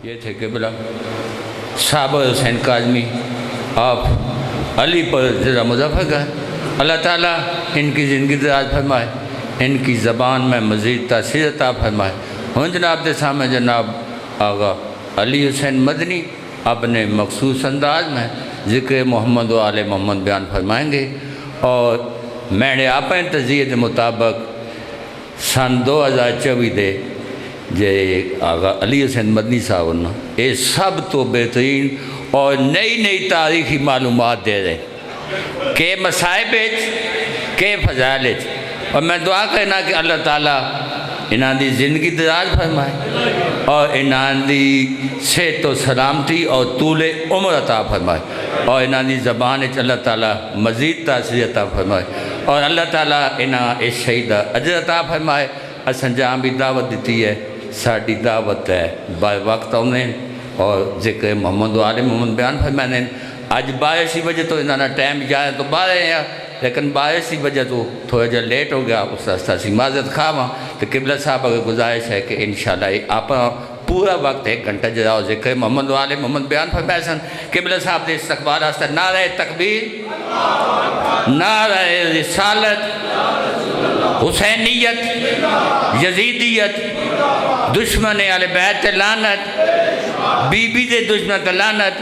یہ تھے قبلہ صحابہ حسین کاظمی، آپ علی پر ذرا مظفر گئے۔ اللہ تعالیٰ ان کی زندگی دراز فرمائے، ان کی زبان میں مزید تاثیر عطا فرمائے۔ ہوں جناب کے سامنے جناب آغا علی حسین مدنی اپنے مخصوص انداز میں ذکر محمد و آل محمد بیان فرمائیں گے، اور میں نے آپ تجزیے کے مطابق سن 2024 دے جے آغا علی حسین مدنی صاحب نے یہ سب تو بہترین اور نئی تاریخی معلومات دے رہے ہیں کہ مصائب کہ فضائل، اور میں دعا کرنا کہ اللہ تعالیٰ انہاں دی زندگی دراز فرمائے اور انہاں دی صحت و سلامتی اور طول عمر عطا فرمائے، اور انہاں دی زبان اللہ تعالیٰ مزید تاثیر عطا فرمائے، اور اللہ تعالیٰ انہاں اس شہید اجر عطا فرمائے۔ اساں جہاں بھی دعوت دیتی ہے، ساڑی دعوت ہے با وقت آنے اور ذکر محمد و آل محمد بیان فرمانے۔ آج 12 کی وجہ تو انہاں ٹائم جائے تو 12 ہیں، لیکن 12 کی وجہ تو تھوڑا جا لیٹ ہو گیا، اس راستے سے معذرت خواہ تو قبلہ صاحب اگر گزارش ہے کہ انشاءاللہ آپ پورا وقت 1 گھنٹہ جاؤ ذکر محمد و آل محمد بیان فرمائے سن۔ قبلہ صاحب دے استقبال واسطے نعرہ تکبیر، نعرہ رسالت، حسینیت، یزیدیت، دشمن اہل بیت لعنت، بی بی دے دشمن لعنت،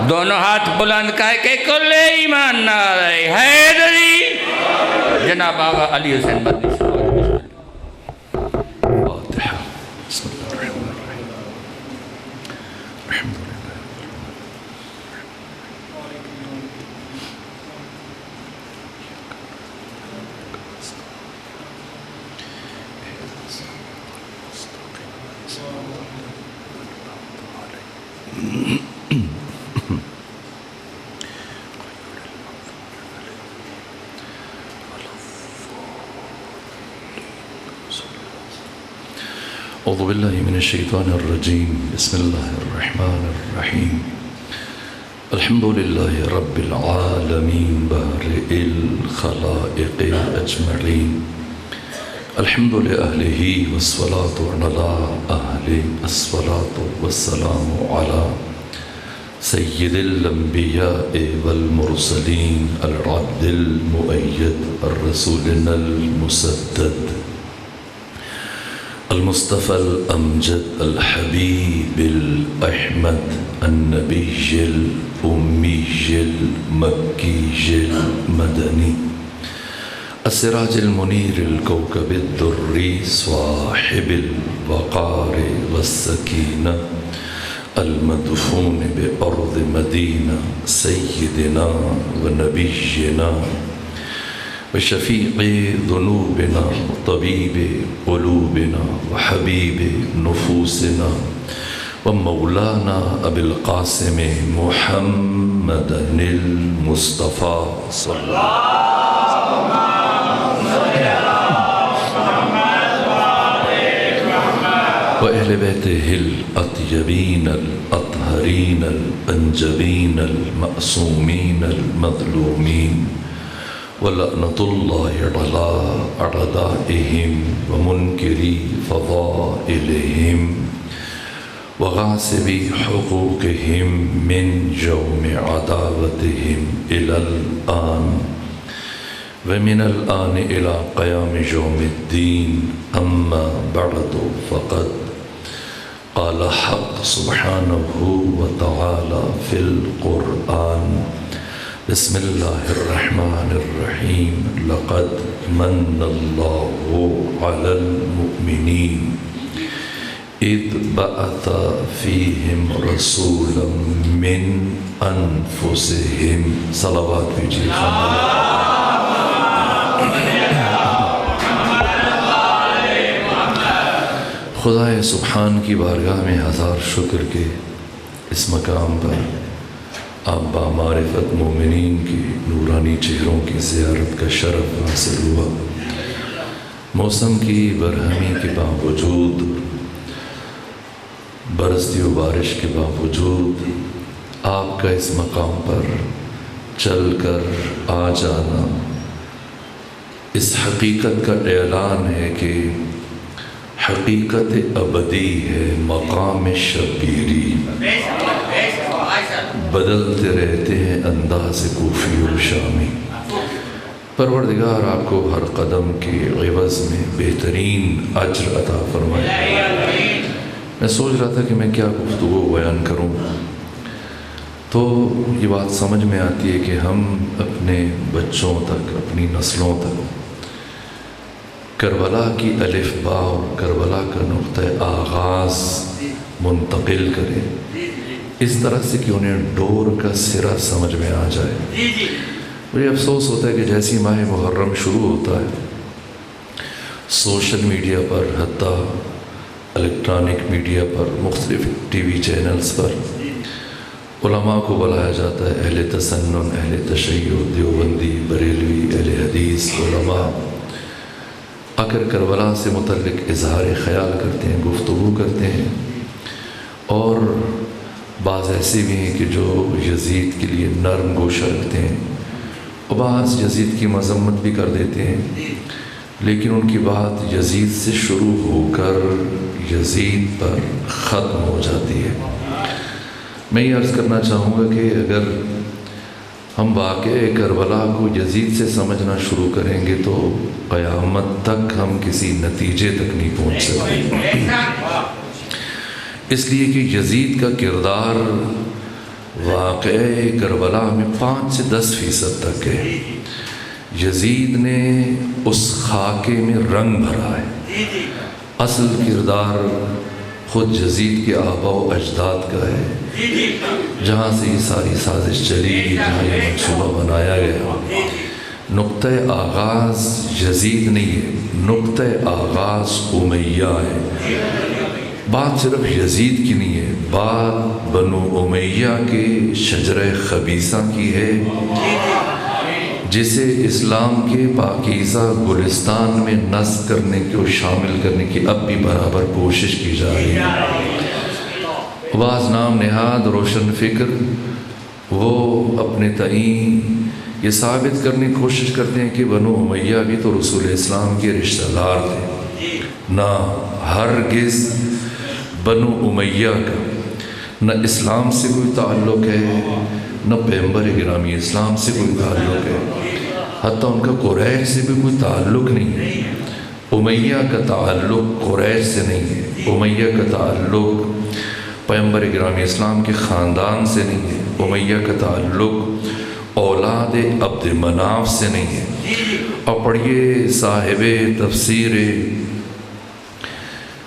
دونوں ہاتھ بلند کر کے کل ایمان نعرہ حیدری جناب آغا علی حسین مدنی صاحب۔ فاتحہ۔ بسم اللہ الرحمن الرحیم۔ الحمد للہ۔ اعوذ باللہ من الشیطان الرجیم، بسم اللہ الرحمن الرحیم۔ الحمد للہ رب العالمین بارئ الخلائق اجمعین، الحمد لأہلہ والصلاة علی اہل الصلاة والسلام علی سید الانبیاء والمرسلین العبد المؤید الرسولنا المسدد المصطفى الأمجد الحبيب الأحمد النبي الأمي المكي المدني السراج المنير الكوكب الدري صاحب الوقار والسكينة المدفون بأرض مدينة سيدنا ونبينا وشفيع ذنوبنا طبيب قلوبنا وحبيب نفوسنا ومولانا أبي القاسم محمد المصطفى صلى الله عليه وسلم وأهل بيته الأطيبين الأطهرين الأنجبين المأسومين المظلومين وَلَعْنَةُ اللَّهِ عَلَىٰ أَعْدَائِهِمْ وَمُنْكِرِي فَضَائِلِهِمْ وَغَاصِبِي حُقُوقِهِمْ مِنْ يَوْمِ عَدَاوَتِهِمْ إِلَى الْآنِ وَمِنَ الْآنِ إِلَىٰ قِيَامِ يَوْمِ الدِّينِ أَمَّا بَعْدُ فَقَدْ قَالَ حق سبحانه وتعالى في القرآن بسم الله الرحمن الرحيم لقد من الله على المؤمنين إذ بعث فيهم رسولا من أنفسهم صلوات بيجي خدا سبحان کی بارگاہ میں ہزار شکر کے اس مقام پر آپ بامعرفت مومنین کی نورانی چہروں کی زیارت کا شرف حاصل ہوا۔ موسم کی برہمی کے باوجود، برستی و بارش کے باوجود آپ کا اس مقام پر چل کر آ جانا اس حقیقت کا اعلان ہے کہ حقیقت ابدی ہے مقام شبیری، بدلتے رہتے ہیں انداز کوفی و شامی۔ پروردگار آپ کو ہر قدم کے عوض میں بہترین اجر عطا فرمائے۔ میں سوچ رہا تھا کہ میں کیا گفتگو بیان کروں، تو یہ بات سمجھ میں آتی ہے کہ ہم اپنے بچوں تک، اپنی نسلوں تک کربلا کی الف با اور کربلا کا نقطہ آغاز منتقل کریں، اس طرح سے کہ انہیں ڈور کا سرا سمجھ میں آ جائے۔ مجھے افسوس ہوتا ہے کہ جیسی ماہ محرم شروع ہوتا ہے، سوشل میڈیا پر، حتیٰ الیکٹرانک میڈیا پر، مختلف ٹی وی چینلز پر علماء کو بلایا جاتا ہے، اہل تسنن، اہل تشیع، دیوبندی، بریلوی، اہل حدیث علماء آ کر کربلا سے متعلق اظہار خیال کرتے ہیں، گفتگو کرتے ہیں، اور بعض ایسے بھی ہیں کہ جو یزید کے لیے نرم گوشہ رکھتے ہیں، اور بعض یزید کی مذمت بھی کر دیتے ہیں، لیکن ان کی بات یزید سے شروع ہو کر یزید پر ختم ہو جاتی ہے۔ میں یہ عرض کرنا چاہوں گا کہ اگر ہم واقعہ کربلا کو یزید سے سمجھنا شروع کریں گے تو قیامت تک ہم کسی نتیجے تک نہیں پہنچ سکتے، اس لیے کہ یزید کا کردار واقعہ کربلا میں 5 سے 10% تک ہے۔ یزید نے اس خاکے میں رنگ بھرا ہے، اصل کردار خود یزید کے آباء و اجداد کا ہے، جہاں سے یہ ساری سازش چلی، جہاں یہ منصوبہ بنایا گیا۔ نقطہ آغاز یزید نہیں ہے، نقطہ آغاز امیہ ہے۔ بات صرف یزید کی نہیں ہے، بات بنو امیہ کے شجرہ خبیثہ کی ہے، جسے اسلام کے پاکیزہ گلستان میں نصب کرنے کو شامل کرنے کی اب بھی برابر کوشش کی جا رہی ہے۔ بعض نام نہاد روشن فکر وہ اپنے تعین یہ ثابت کرنے کی کوشش کرتے ہیں کہ بنو امیہ بھی تو رسول اسلام کے رشتہ دار تھے۔ نہ، ہرگز بنو امیہ کا نہ اسلام سے کوئی تعلق ہے، نہ پیغمبر گرامی اسلام سے کوئی تعلق ہے، حتیٰ ان کا قریش سے بھی کوئی تعلق نہیں ہے۔ امیہ کا تعلق قریش سے نہیں ہے، امیہ کا تعلق پیغمبر گرامی اسلام کے خاندان سے نہیں ہے، امیہ کا تعلق اولاد عبد مناف سے نہیں ہے۔ اور پڑھیے صاحب تفسیر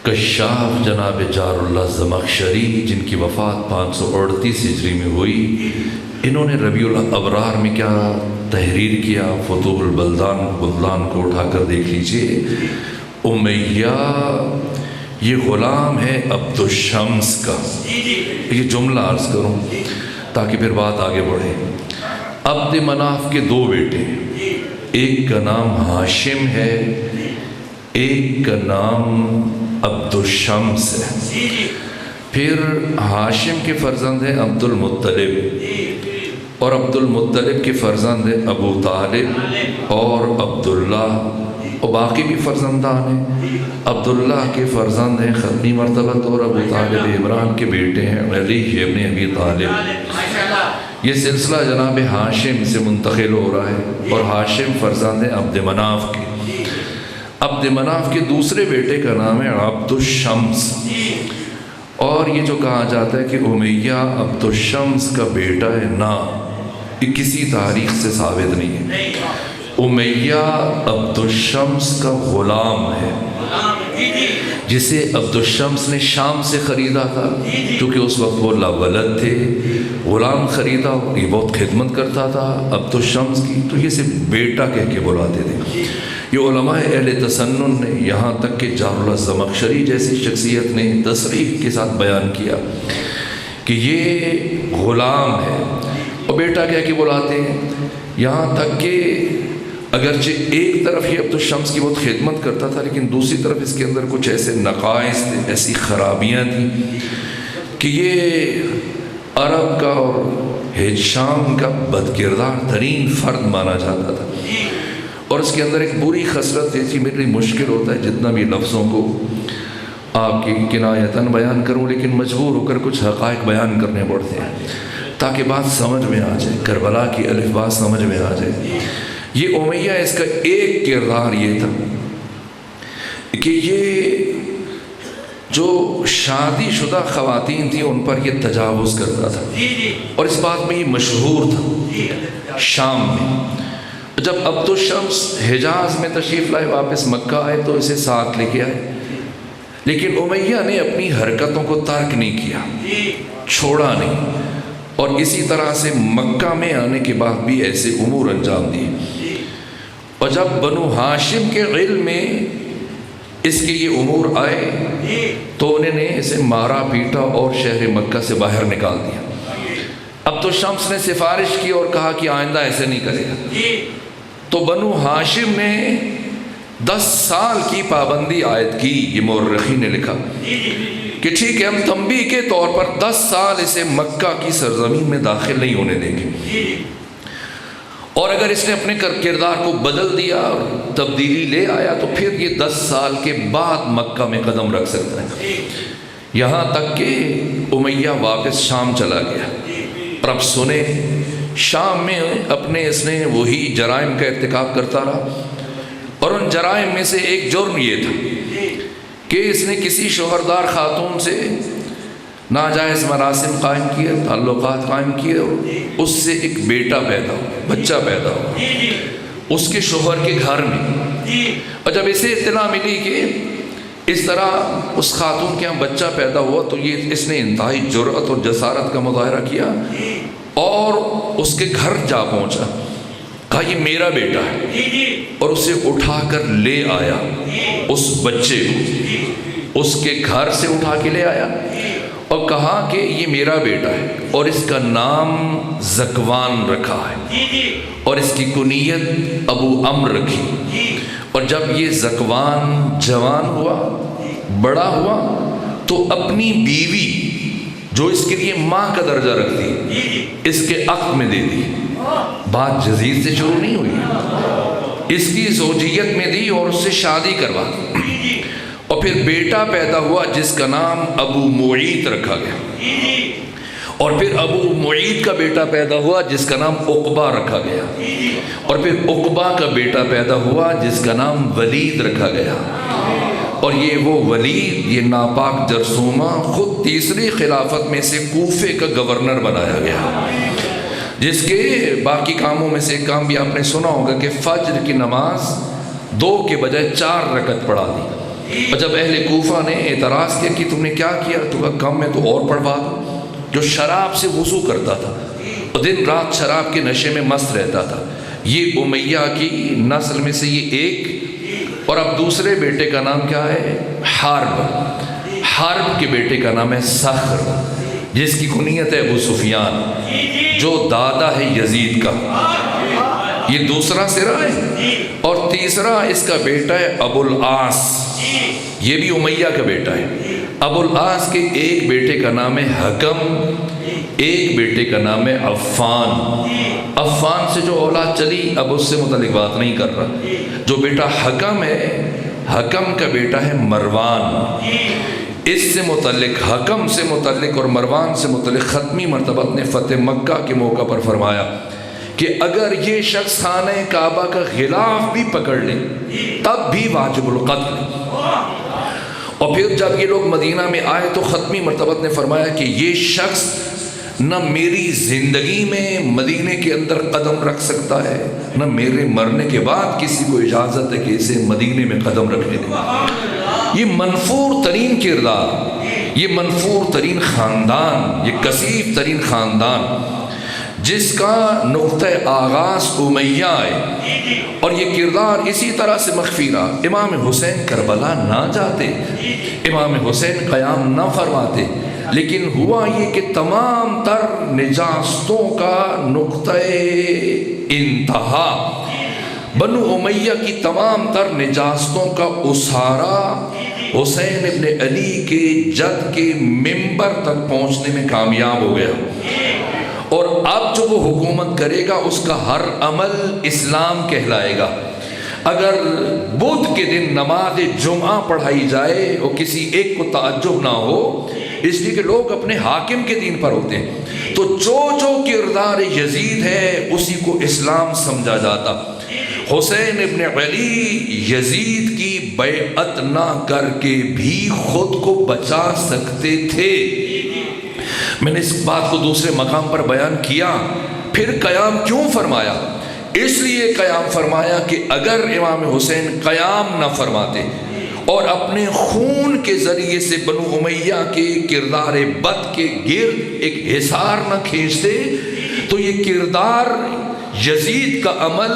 کشاف جناب جار اللہ زمخشری، جن کی وفات 538 ہجری میں ہوئی، انہوں نے ربیع الابرار میں کیا تحریر کیا، فتوح البلدان کو اٹھا کر دیکھ لیجئے۔ امیہ یہ غلام ہے عبد الشمس کا۔ یہ جملہ عرض کروں تاکہ پھر بات آگے بڑھے۔ عبد مناف کے 2 بیٹے، ایک کا نام ہاشم ہے، ایک کا نام عبد الشمس ہے۔ پھر ہاشم کے فرزند ہیں عبد المطلب، اور عبد المطلب کے فرزند ہیں ابو طالب اور عبداللہ، اور باقی بھی فرزندان ہیں۔ عبداللہ کے فرزند ہیں ختمی مرتبت، اور ابو طالب عمران کے بیٹے ہیں علی ابن ابی طالب۔ یہ سلسلہ جناب ہاشم سے منتقل ہو رہا ہے، اور ہاشم فرزند ہیں عبد مناف کے۔ عبد مناف کے دوسرے بیٹے کا نام ہے عبد الشمس، اور یہ جو کہا جاتا ہے کہ امیہ عبد الشمس کا بیٹا ہے، نہ، یہ کسی تاریخ سے ثابت نہیں ہے۔ امیہ عبد الشمس کا غلام ہے، جسے عبد الشمس نے شام سے خریدا تھا، کیونکہ اس وقت وہ لاولد تھے، غلام خریدا، یہ بہت خدمت کرتا تھا عبد الشمس کی، تو یہ صرف بیٹا کہہ کے بلاتے تھے۔ یہ علماء اہل تسنن نے، یہاں تک کہ جار اللہ زمخشری جیسی شخصیت نے تصریح کے ساتھ بیان کیا کہ یہ غلام ہے، اور بیٹا کہہ کے بلاتے ہیں، یہاں تک کہ اگرچہ ایک طرف یہ عبد الشمس کی بہت خدمت کرتا تھا، لیکن دوسری طرف اس کے اندر کچھ ایسے نقائص تھے، ایسی خرابیاں تھیں کہ یہ عرب کا اور شام کا بدکردار ترین فرد مانا جاتا تھا۔ اور اس کے اندر ایک بری خصلت تھی، میرے لیے مشکل ہوتا ہے جتنا بھی لفظوں کو آپ کی کنایتاً بیان کروں، لیکن مجبور ہو کر کچھ حقائق بیان کرنے پڑتے ہیں تاکہ بات سمجھ میں آ جائے، کربلا کی الف بات سمجھ میں آ جائے۔ یہ امیہ، اس کا ایک کردار یہ تھا کہ یہ جو شادی شدہ خواتین تھیں ان پر یہ تجاوز کرتا تھا، اور اس بات میں یہ مشہور تھا۔ شام میں جب عبد الشمس حجاز میں تشریف لائے، واپس مکہ آئے تو اسے ساتھ لے کے آئے، لیکن امیہ نے اپنی حرکتوں کو ترک نہیں کیا، چھوڑا نہیں، اور اسی طرح سے مکہ میں آنے کے بعد بھی ایسے امور انجام دیے۔ اور جب بنو ہاشم کے علم میں اس کے یہ امور آئے تو انہوں نے اسے مارا پیٹا اور شہر مکہ سے باہر نکال دیا۔ عبد الشمس نے سفارش کی اور کہا کہ آئندہ ایسے نہیں کرے گا، تو بنو ہاشم نے 10 سال کی پابندی عائد کی۔ یہ مورخین نے لکھا کہ ٹھیک ہے، ہم تنبیہ کے طور پر 10 سال اسے مکہ کی سرزمین میں داخل نہیں ہونے دیں گے، اور اگر اس نے اپنے کردار کو بدل دیا اور تبدیلی لے آیا تو پھر یہ 10 سال کے بعد مکہ میں قدم رکھ سکتا ہے۔ یہاں تک کہ امیہ واپس شام چلا گیا، اور اب سنے شام میں اپنے اس نے وہی جرائم کا ارتکاب کرتا رہا، اور ان جرائم میں سے ایک جرم یہ تھا کہ اس نے کسی شوہردار خاتون سے ناجائز مراسم قائم کیے، تعلقات قائم کیے، اور اس سے ایک بیٹا پیدا ہو، بچہ پیدا ہو اس کے شوہر کے گھر میں۔ اور جب اسے اطلاع ملی کہ اس طرح اس خاتون کے یہاں بچہ پیدا ہوا تو اس نے انتہائی جرأت اور جسارت کا مظاہرہ کیا اور اس کے گھر جا پہنچا، کہا یہ میرا بیٹا ہے، اور اسے اٹھا کر لے آیا، اس بچے کو اس کے گھر سے اٹھا کے لے آیا اور کہا کہ یہ میرا بیٹا ہے، اور اس کا نام ذکوان رکھا ہے، اور اس کی کنیت ابو عمر رکھی۔ اور جب یہ ذکوان جوان ہوا، بڑا ہوا، تو اپنی بیوی جو اس کے لیے ماں کا درجہ رکھتی اس کے عقد میں دے دی۔ بات جزید سے شروع نہیں ہوئی، اس کی زوجیت میں دی اور اس سے شادی کروا دی، اور پھر بیٹا پیدا ہوا جس کا نام ابو معیط رکھا گیا، اور پھر ابو معیط کا بیٹا پیدا ہوا جس کا نام عقبہ رکھا گیا، اور پھر عقبہ کا بیٹا پیدا ہوا جس کا نام ولید رکھا گیا، اور یہ وہ ولید، یہ ناپاک جرثومہ، خود تیسری خلافت میں سے کوفے کا گورنر بنایا گیا، جس کے باقی کاموں میں سے ایک کام بھی آپ نے سنا ہوگا کہ فجر کی نماز 2 کے بجائے 4 رکعت پڑھا دی۔ اور جب اہل کوفہ نے اعتراض کیا کہ تم نے کیا کیا، تو کہا کم میں تو اور پڑھوا دو۔ جو شراب سے وضو کرتا تھا اور دن رات شراب کے نشے میں مست رہتا تھا، یہ امیہ کی نسل میں سے یہ ایک، اور اب دوسرے بیٹے کا نام کیا ہے؟ حرب کے بیٹے کا نام ہے صخر، جس کی کنیت ہے ابو سفیان، جو دادا ہے یزید کا۔ یہ دوسرا سرا ہے، اور تیسرا اس کا بیٹا ہے ابو العاص، یہ بھی امیہ کا بیٹا ہے۔ ابو العاص کے ایک بیٹے کا نام ہے حکم، ایک بیٹے کا نام ہے عفان۔ عفان سے جو اولاد چلی اب اس سے متعلق بات نہیں کر رہا۔ جو بیٹا حکم ہے، حکم کا بیٹا ہے مروان۔ اس سے متعلق، حکم سے متعلق اور مروان سے متعلق ختمی مرتبہ نے فتح مکہ کے موقع پر فرمایا کہ اگر یہ شخص خانہ کعبہ کا غلاف بھی پکڑ لے تب بھی واجب القتل۔ اور پھر جب یہ لوگ مدینہ میں آئے تو ختمی مرتبہ نے فرمایا کہ یہ شخص نہ میری زندگی میں مدینے کے اندر قدم رکھ سکتا ہے، نہ میرے مرنے کے بعد کسی کو اجازت ہے کہ اسے مدینے میں قدم رکھنے دے۔ یہ منفور ترین کردار، یہ منفور ترین خاندان، یہ کثیف ترین خاندان جس کا نقطہ آغاز امیہ ہے، اور یہ کردار اسی طرح سے مخفی رہا۔ امام حسین کربلا نہ جاتے، امام حسین قیام نہ فرماتے، لیکن ہوا یہ کہ تمام تر نجاستوں کا نقطہ انتہا، بنو امیہ کی تمام تر نجاستوں کا اسارہ حسین ابن علی کے جد کے منبر تک پہنچنے میں کامیاب ہو گیا، اور اب جو وہ حکومت کرے گا اس کا ہر عمل اسلام کہلائے گا۔ اگر بدھ کے دن نماز جمعہ پڑھائی جائے اور کسی ایک کو تعجب نہ ہو، اس لیے کہ لوگ اپنے حاکم کے دین پر ہوتے ہیں، تو جو کردار یزید ہے اسی کو اسلام سمجھا جاتا۔ حسین ابن علی یزید کی بیعت نہ کر کے بھی خود کو بچا سکتے تھے۔ میں نے اس بات کو دوسرے مقام پر بیان کیا۔ پھر قیام کیوں فرمایا؟ اس لیے قیام فرمایا کہ اگر امام حسین قیام نہ فرماتے اور اپنے خون کے ذریعے سے بنو امیہ کے کردار بد کے گرد ایک حصار نہ کھینچتے تو یہ کردار یزید کا عمل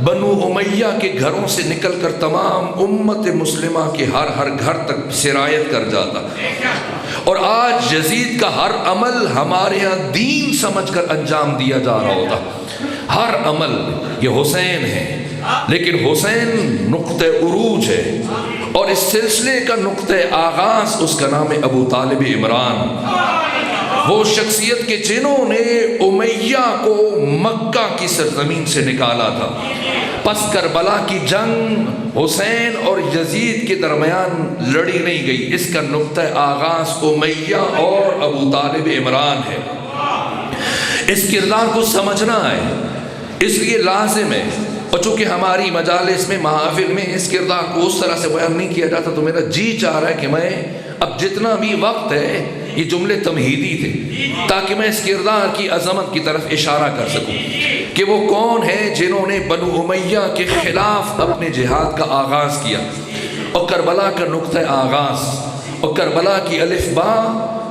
بنو امیہ کے گھروں سے نکل کر تمام امت مسلمہ کے ہر گھر تک سرایت کر جاتا، اور آج یزید کا ہر عمل ہمارے یہاں دین سمجھ کر انجام دیا جا رہا ہوتا۔ ہر عمل یہ حسین ہے، لیکن حسین نقطہ عروج ہے، اور اس سلسلے کا نقطہ آغاز اس کا نام ہے ابو طالب عمران، وہ شخصیت کے جنہوں نے امیہ کو مکہ کی سرزمین سے نکالا تھا۔ پس کربلا کی جنگ حسین اور یزید کے درمیان لڑی نہیں گئی، اس کا نقطہ آغاز امیہ اور ابو طالب عمران ہے۔ اس کردار کو سمجھنا ہے، اس لیے لازم ہے، اور چونکہ ہماری مجالس میں محافل میں اس کردار کو اس طرح سے بیان نہیں کیا جاتا، تو میرا جی چاہ رہا ہے کہ میں اب جتنا بھی وقت ہے یہ جملے تمہیدی تھے تاکہ میں اس کردار کی عظمت کی طرف اشارہ کر سکوں کہ وہ کون ہیں جنہوں نے بنو امیہ کے خلاف اپنے جہاد کا آغاز کیا، اور کربلا کا نقطہ آغاز اور کربلا کی الف با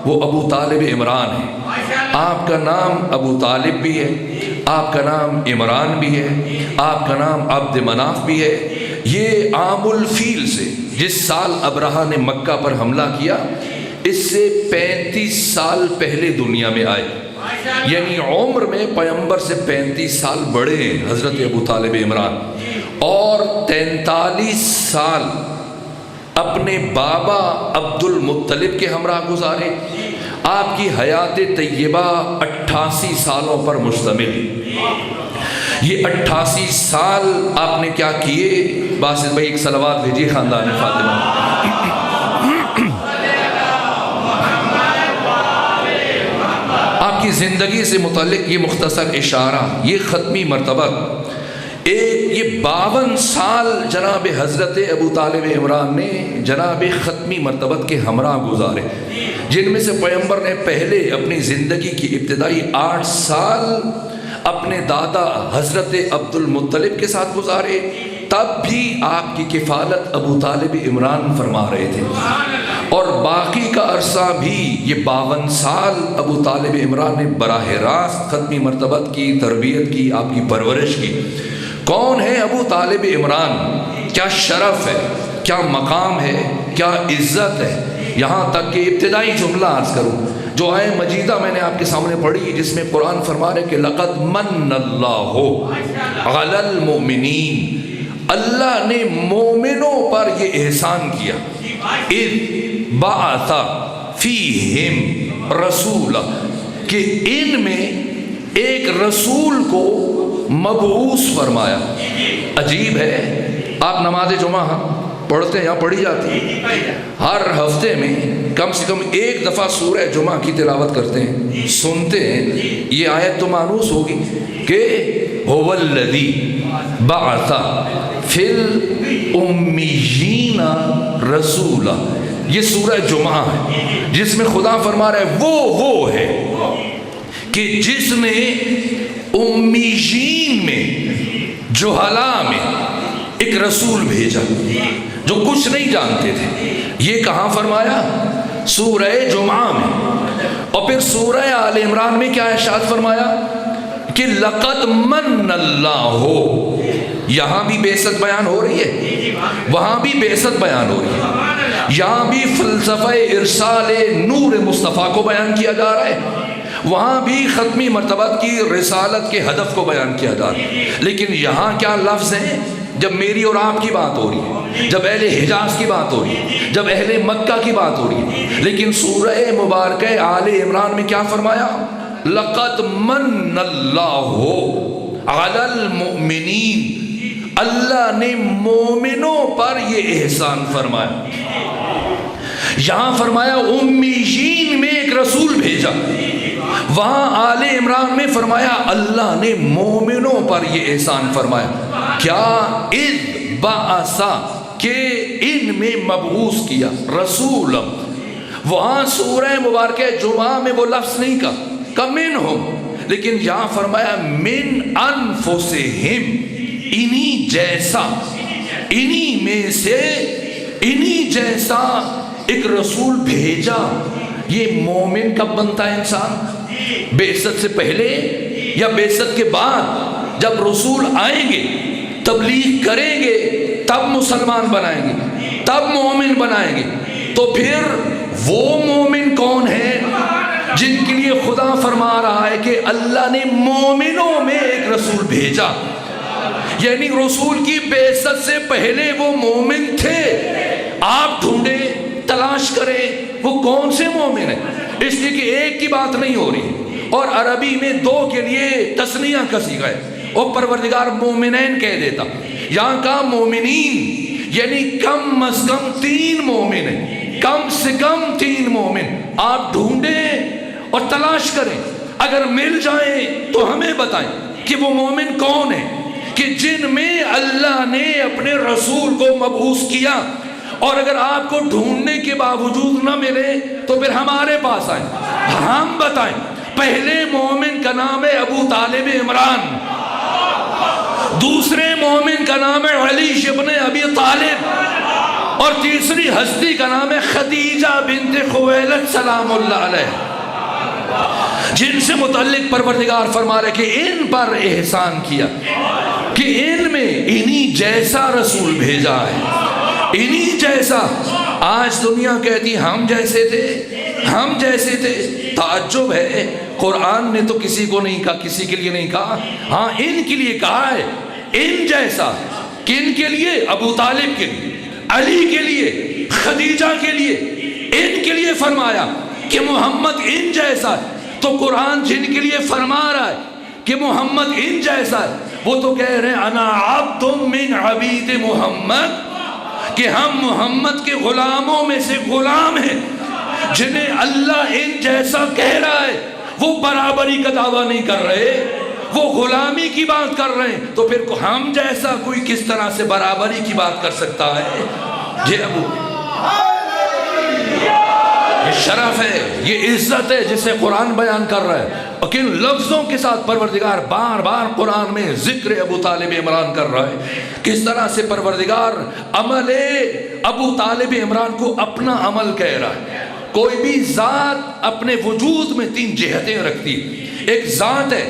وہ ابو طالب عمران ہے۔ آپ کا نام ابو طالب بھی ہے، آپ کا نام عمران بھی ہے، آپ کا نام عبد مناف بھی ہے۔ یہ عام الفیل سے جس سال ابرہہ نے مکہ پر حملہ کیا اس سے 35 سال پہلے دنیا میں آئے، یعنی عمر میں پیغمبر سے 35 سال بڑے ہیں حضرت ابو طالب عمران، اور 43 سال اپنے بابا عبد المطلب کے ہمراہ گزارے۔ آپ کی حیات طیبہ 88 سالوں پر مشتمل۔ یہ 88 سال آپ نے کیا کیے؟ باسط بھائی ایک صلوات بھیجیے خاندان فاطمہ۔ آپ کی زندگی سے متعلق یہ مختصر اشارہ، یہ ختمی مرتبہ، یہ 52 سال جناب حضرت ابو طالب عمران نے جناب ختمی مرتبت کے ہمراہ گزارے، جن میں سے پیغمبر نے پہلے اپنی زندگی کی ابتدائی 8 سال اپنے دادا حضرت عبد المطلب کے ساتھ گزارے، تب بھی آپ کی کفالت ابو طالب عمران فرما رہے تھے، اور باقی کا عرصہ بھی یہ 52 سال ابو طالب عمران نے براہ راست ختمی مرتبت کی تربیت کی، آپ کی پرورش کی۔ کون ہے ابو طالب عمران؟ کیا شرف ہے، کیا مقام ہے، کیا عزت ہے؟ یہاں تک کہ ابتدائی جملہ عرض کروں جو آئے مجیدہ میں نے آپ کے سامنے پڑھی، جس میں قرآن فرما رہے کہ لقد من اللہ علی المؤمنین، اللہ نے مومنوں پر یہ احسان کیا، اذ بعث فیہم رسولا، کہ ان میں ایک رسول کو مبعوث فرمایا۔ عجیب ہے، آپ نماز جمعہ پڑھتے ہیں یا پڑھی جاتی ہے، ہر ہفتے میں کم سے کم ایک دفعہ سورہ جمعہ کی تلاوت کرتے ہیں، سنتے ہیں۔ یہ آیت تو مانوس ہوگی کہ هو الذی بعث فی الامیین رسولا، یہ سورہ جمعہ ہے جس میں خدا فرما رہا ہے وہ ہے کہ جس نے امیین میں، جہلا میں ایک رسول بھیجا جو کچھ نہیں جانتے تھے۔ یہ کہاں فرمایا؟ سورہ جمعہ میں۔ اور پھر سورہ آل عمران میں کیا ارشاد فرمایا کہ لقد من اللہ، یہاں بھی بعثت بیان ہو رہی ہے، وہاں بھی بعثت بیان ہو رہی ہے، یہاں بھی فلسفہ ارسال نور مصطفیٰ کو بیان کیا جا رہا ہے، وہاں بھی ختمی مرتبت کی رسالت کے ہدف کو بیان کیا جا رہا ہے۔ لیکن یہاں کیا لفظ ہیں؟ جب میری اور آپ کی بات ہو رہی ہے، جب اہل حجاز کی بات ہو رہی ہے، جب اہل مکہ کی بات ہو رہی ہے، لیکن سورہ مبارکہ آل عمران میں کیا فرمایا؟ لقد من اللہ علی المؤمنین، اللہ نے مومنوں پر یہ احسان فرمایا. یہاں فرمایا امیین میں ایک رسول بھیجا. وہاں آل عمران میں فرمایا اللہ نے مومنوں پر یہ احسان فرمایا. کیا اذ بعثا کہ ان میں مبعوث کیا رسول. وہاں سورہ مبارکہ جمعہ میں وہ لفظ نہیں کہا منہم، لیکن یہاں فرمایا من انفسہم، انہی جیسا، انہی میں سے انہی جیسا ایک رسول بھیجا. یہ مومن کب بنتا ہے انسان؟ بعثت سے پہلے یا بعثت کے بعد؟ جب رسول آئیں گے، تبلیغ کریں گے، تب مسلمان بنائیں گے، تب مومن بنائیں گے. تو پھر وہ مومن کون ہے جن کے لیے خدا فرما رہا ہے کہ اللہ نے مومنوں میں ایک رسول بھیجا؟ یعنی رسول کی بعثت سے پہلے وہ مومن تھے. آپ ڈھونڈیں، تلاش کریں وہ کون سے مومن ہیں، اس لیے کہ ایک کی بات نہیں ہو رہی، اور عربی میں دو کے لیے تثنیہ کسی گئے، اور پروردگار مومنین کہہ دیتا. یہاں کا مومنین یعنی کم از کم 3 مومن ہیں، کم سے کم 3 مومن. آپ ڈھونڈیں اور تلاش کریں، اگر مل جائیں تو ہمیں بتائیں کہ وہ مومن کون ہیں کہ جن میں اللہ نے اپنے رسول کو مبعوث کیا. اور اگر آپ کو ڈھونڈنے کے باوجود نہ ملے تو پھر ہمارے پاس آئیں، ہم بتائیں. پہلے مومن کا نام ہے ابو طالب عمران، دوسرے مومن کا نام ہے علی ابن ابی طالب، اور تیسری ہستی کا نام ہے خدیجہ بنت خویلد سلام اللہ علیہ، جن سے متعلق پروردگار فرما رہے کہ ان پر احسان کیا کہ ان میں انہی جیسا رسول بھیجا ہے، انہی جیسا. آج دنیا کہتی ہم جیسے تھے، ہم جیسے تھے. تعجب ہے، قرآن نے تو کسی کو نہیں کہا، کسی کے لیے نہیں کہا، ہاں ان کے لیے کہا ہے ان جیسا. کن کے لیے؟ ابو طالب کے لیے، علی کے لیے، خدیجہ کے لیے، ان کے لیے فرمایا کہ محمد ان جیسا ہے. تو قرآن جن کے لیے فرما رہا ہے کہ محمد ان جیسا ہے، وہ تو کہہ رہے ہیں انا عبد من عبید محمد، کہ ہم محمد کے غلاموں میں سے غلام ہیں جنہیں اللہ ان جیسا کہہ رہا ہے. وہ برابری کا دعویٰ نہیں کر رہے، وہ غلامی کی بات کر رہے ہیں. تو پھر ہم جیسا کوئی کس طرح سے برابری کی بات کر سکتا ہے؟ یہ ابو یہ شرف ہے، یہ عزت ہے جسے قرآن بیان کر رہا ہے. اور کن لفظوں کے ساتھ پروردگار بار بار قرآن میں ذکر ابو طالب عمران کر رہا ہے. کس طرح سے پروردگار عمل ابو طالب عمران کو اپنا عمل کہہ رہا ہے. کوئی بھی ذات اپنے وجود میں 3 جہتیں رکھتی، ایک ذات ہے،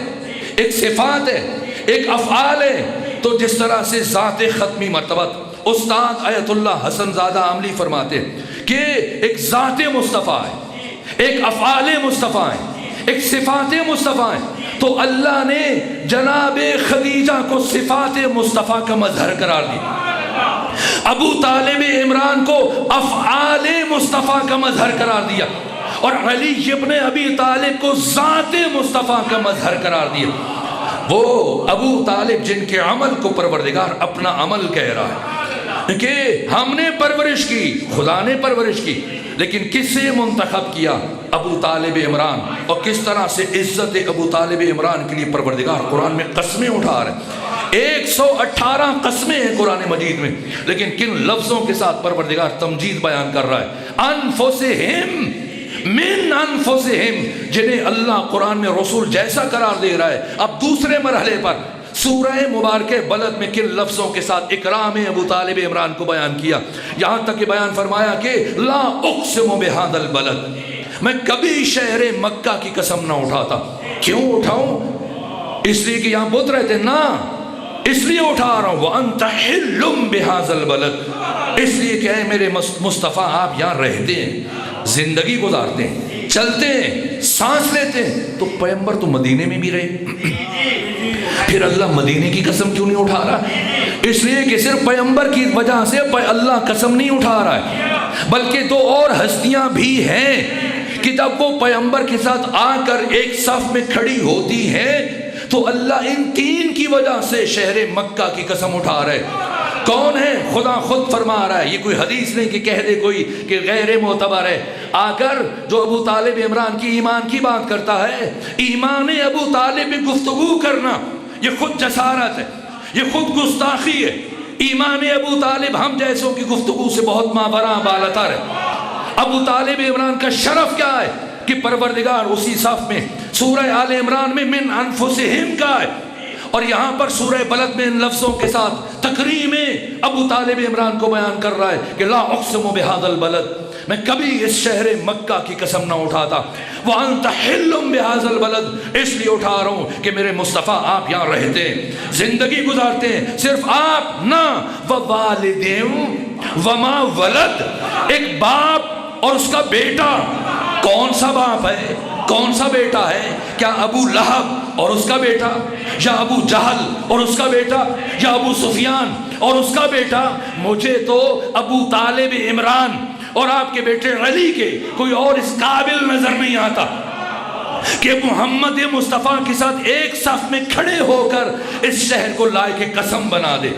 ایک صفات ہے، ایک افعال ہے. تو جس طرح سے ذات ختمی مرتبت استاد آیت اللہ حسن زادہ عاملی فرماتے ہیں کہ ایک ذات مصطفیٰ ہے، ایک افعال مصطفیٰ ہے، ایک صفات مصطفیٰ ہیں. تو اللہ نے جناب خدیجہ کو صفات مصطفیٰ کا مظہر قرار دیا، ابو طالب عمران کو افعال مصطفیٰ کا مظہر قرار دیا، اور علی ابن ابی طالب کو ذات مصطفیٰ کا مظہر قرار دیا. وہ ابو طالب جن کے عمل کو پروردگار اپنا عمل کہہ رہا ہے کہ ہم نے پرورش کی، خدا نے پرورش کی، لیکن کس سے منتخب کیا؟ ابو طالب عمران. اور کس طرح سے عزت ابو طالب عمران کے لیے پروردگار قرآن میں قسمیں اٹھا رہے ہیں. 118 قسمیں ہیں قرآن مجید میں، لیکن کن لفظوں کے ساتھ پروردگار تمجید بیان کر رہا ہے؟ انفسہم، من انفسہم، جنہیں اللہ قرآن میں رسول جیسا قرار دے رہا ہے. اب دوسرے مرحلے پر سورہ مبارکہ بلد میں کن لفظوں کے ساتھ اکرام ابو طالب عمران کو بیان کیا. یہاں تک کہ بیان فرمایا کہ لا اقسم بہذا البلد، میں کبھی شہر مکہ کی قسم نہ اٹھاتا. کیوں اٹھاؤں؟ اس لیے کہ یہاں بت رہتے نا، اس لیے اٹھا رہا ہوں. وَأَنْتَ حِلٌّ بِهَذَا الْبَلَدِ، اس لیے کہ اے میرے مصطفیٰ آپ یہاں رہتے ہیں، زندگی گزارتے ہیں، چلتے ہیں، سانس لیتے ہیں. تو پیغمبر تو مدینے میں بھی رہے، پھر اللہ مدینے کی قسم کیوں نہیں اٹھا رہا؟ اس لیے کہ صرف پیغمبر کی وجہ سے اللہ قسم نہیں اٹھا رہا ہے، بلکہ 2 اور ہستیاں بھی ہیں کہ جب وہ پیغمبر کے ساتھ آ کر ایک صف میں کھڑی ہوتی ہیں تو اللہ ان تین کی وجہ سے شہر مکہ کی قسم اٹھا رہے. کون ہے؟ خدا خود فرما رہا ہے. یہ کوئی حدیث نہیں کہ کہہ دے کوئی کہ غیر معتبر ہے. اگر جو ابو طالب عمران کی ایمان کی بات کرتا ہے، ایمان ابو طالب میں گفتگو کرنا یہ خود جسارت ہے، یہ خود گستاخی ہے. ایمان ابو طالب ہم جیسوں کی گفتگو سے بہت مابرا بالاتر ہے. ابو طالب عمران کا شرف کیا ہے کہ پروردگار اسی صف میں سورہ آل عمران میں من انفسہم کا ہے، اور یہاں پر سورہ بلد میں ان لفظوں کے ساتھ تکریم ابو طالب عمران کو بیان کر رہا ہے کہ لا اقسم بہذا البلد، میں کبھی اس شہر مکہ کی قسم نہ اٹھاتا. وانت حل بہذا البلد، اس لیے اٹھا رہا ہوں کہ میرے مصطفیٰ آپ یہاں رہتے ہیں، زندگی گزارتے ہیں. صرف آپ نہ، ووالدین وما ولد، ایک باپ اور اس کا بیٹا. کون سا باپ ہے؟ کون سا بیٹا ہے؟ کیا ابو لہب اور اس کا بیٹا، یا ابو جہل اور اس کا بیٹا، یا ابو سفیان اور اس کا بیٹا؟ مجھے تو ابو طالب عمران اور آپ کے بیٹے علی کے کوئی اور اس قابل نظر نہیں آتا کہ محمد مصطفیٰ کے ساتھ ایک صف میں کھڑے ہو کر اس شہر کو لائے کے قسم بنا دے.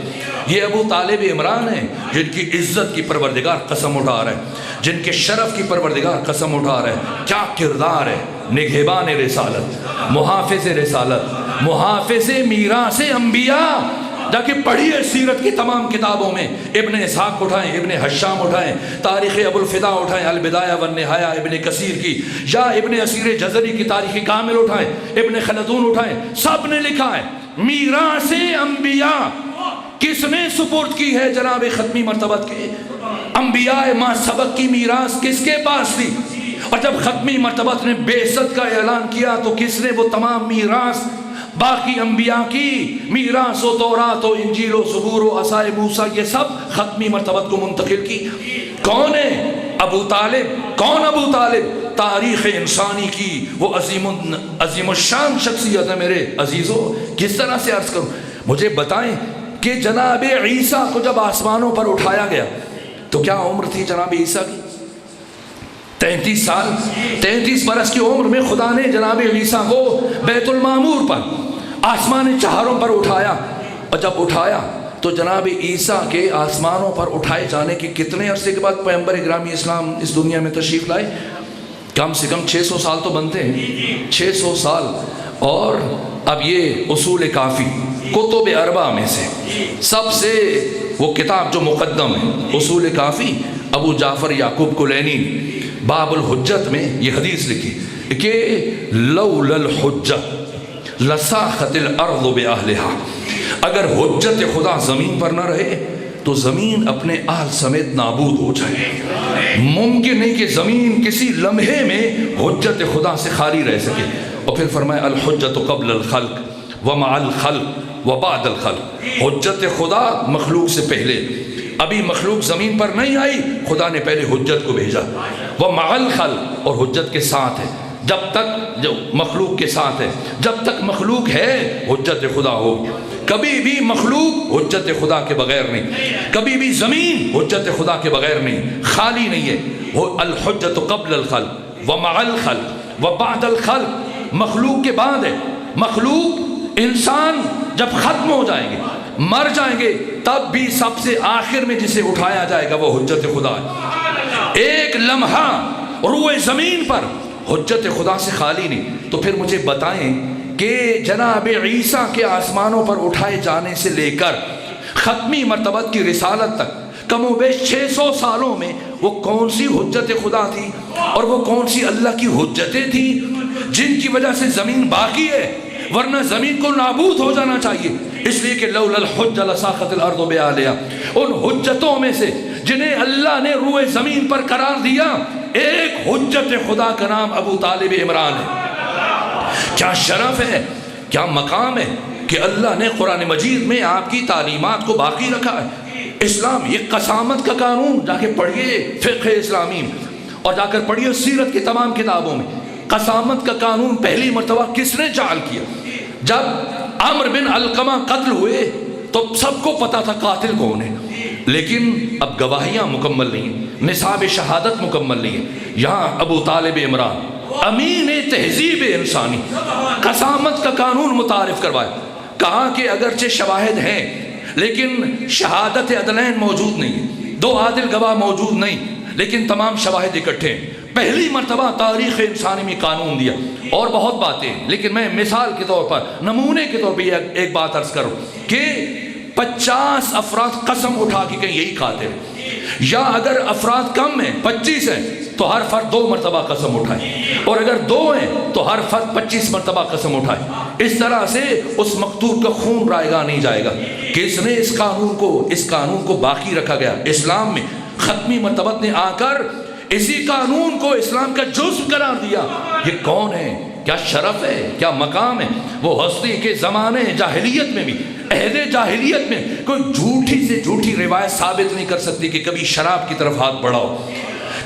یہ ابو طالب عمران ہیں جن کی عزت کی پروردگار قسم اٹھا رہا ہے، جن کے شرف کی پروردگار قسم اٹھا رہا ہے. کیا کردار ہے! نگہبان رسالت، محافظ رسالت، محافظ میراث انبیاء. جا کے پڑھیے سیرت کی تمام کتابوں میں، ابن اسحاق اٹھائیں، ابن حشام اٹھائیں، تاریخ ابو الفدا اٹھائیں، البدایہ والنہایہ ابن کثیر کی، یا ابن اسیر جزری کی تاریخ کامل اٹھائیں، ابن خلدون اٹھائیں. سب نے لکھا ہے میراث انبیاء کس نے سپرد کی ہے جناب ختمی مرتبت کے؟ انبیاء ما سبق کی میراث کس کے پاس تھی؟ اور جب ختمی مرتبت نے بعثت کا اعلان کیا تو کس نے وہ تمام میراث باقی انبیاء کی میراث و تورات و انجیل و زبور و عصائے موسیٰ یہ سب ختمی مرتبت کو منتقل کی؟ کون ہے؟ ابو طالب. کون ابو طالب؟ تاریخ انسانی کی وہ عظیم الشان شخصیت ہے. میرے عزیزوں کس طرح سے عرض کروں، مجھے بتائیں کہ جناب عیسیٰ کو جب آسمانوں پر اٹھایا گیا تو کیا عمر تھی جناب عیسیٰ کی؟ 33 سال. 33 برس کی عمر میں خدا نے جناب عیسیٰ کو بیت المعمور پر آسمان چہاروں پر اٹھایا. اور جب اٹھایا تو جناب عیسیٰ کے آسمانوں پر اٹھائے جانے کے کتنے عرصے کے بعد پیغمبر گرامی اسلام اس دنیا میں تشریف لائے؟ کم سے کم 600 سال تو بنتے ہیں، 600 سال. اور اب یہ اصول کافی کتب اربع میں سے سب سے وہ کتاب جو مقدم ہے، اصول کافی، ابو جعفر یعقوب کلینی باب الحجت میں یہ حدیث لکھی کہ لولا الحجت لساخت الارض باہلها، اگر حجت خدا زمین پر نہ رہے تو زمین اپنے اہل سمیت نابود ہو جائے. ممکن نہیں کہ زمین کسی لمحے میں حجت خدا سے خالی رہ سکے. اور پھر فرمایا الحجت قبل الخلق ومع الخلق وبعد الخلق، حجت خدا مخلوق سے پہلے، ابھی مخلوق زمین پر نہیں آئی، خدا نے پہلے حجت کو بھیجا. ومع الخلق، اور حجت کے ساتھ ہے، جب تک جو مخلوق کے ساتھ ہے، جب تک مخلوق ہے حجت خدا ہو. کبھی بھی مخلوق حجت خدا کے بغیر نہیں، کبھی بھی زمین حجت خدا کے بغیر نہیں، خالی نہیں ہے. الحجت قبل الخلق ومع الخلق وبعد الخلق، مخلوق کے بعد ہے. مخلوق انسان جب ختم ہو جائیں گے، مر جائیں گے، تب بھی سب سے آخر میں جسے اٹھایا جائے گا وہ حجت خدا ہے. ایک لمحہ روئے زمین پر حجت خدا سے خالی نہیں. تو پھر مجھے بتائیں کہ جناب عیسیٰ کے آسمانوں پر اٹھائے جانے سے لے کر ختمی مرتبت کی رسالت تک کم و بیش 600 سالوں میں وہ کون سی حجت خدا تھی اور وہ کون سی اللہ کی حجتیں تھیں جن کی وجہ سے زمین باقی ہے؟ ورنہ زمین کو نابود ہو جانا چاہیے. اس لیے کہ لولا الحجہ لساخت الارض باہلہا، ان حجتوں میں سے جنہیں اللہ نے روئے زمین پر قرار دیا، ایک حجت خدا کا نام ابو طالب عمران ہے. کیا شرف ہے، کیا مقام ہے کہ اللہ نے قرآن مجید میں آپ کی تعلیمات کو باقی رکھا ہے. اسلام یہ قسامت کا قانون، جا کے پڑھیے فقہ اسلامی اور جا کر پڑھیے سیرت کی تمام کتابوں میں. قسامت کا قانون پہلی مرتبہ کس نے جعل کیا؟ جب عمرو بن علقمہ قتل ہوئے تو سب کو پتا تھا قاتل کون ہے، لیکن اب گواہیاں مکمل نہیں، نصاب شہادت مکمل نہیں ہے. یہاں ابو طالب عمران امین تہذیب انسانی، قسامت کا قانون متعارف کروایا. کہا کہ اگرچہ شواہد ہیں لیکن شہادت عدلین موجود نہیں، 2 عادل گواہ موجود نہیں، لیکن تمام شواہد اکٹھے ہیں. پہلی مرتبہ تاریخ انسانی میں قانون دیا. اور بہت باتیں، لیکن میں مثال کے طور پر، نمونے کے طور پر ایک بات عرض کروں کہ 50 افراد قسم اٹھا کے کہیں یہی قاتل ہے، یا اگر افراد کم ہیں 25 ہیں تو ہر فرد 2 مرتبہ قسم اٹھائے، اور اگر 2 ہیں تو ہر فرد 25 مرتبہ قسم اٹھائے. اس طرح سے اس مقتول کا خون رائگاں نہیں جائے گا. کس نے اس قانون کو باقی رکھا گیا؟ اسلام میں ختمی مرتبت نے آ کر اسی قانون کو اسلام کا جزو قرار دیا. یہ کون ہے؟ کیا شرف ہے؟ کیا مقام ہے؟ وہ ہستی کے زمانے جاہلیت میں بھی، عہد جاہلیت میں کوئی جھوٹی سے جھوٹی روایت ثابت نہیں کر سکتی کہ کبھی شراب کی طرف ہاتھ بڑھاؤ،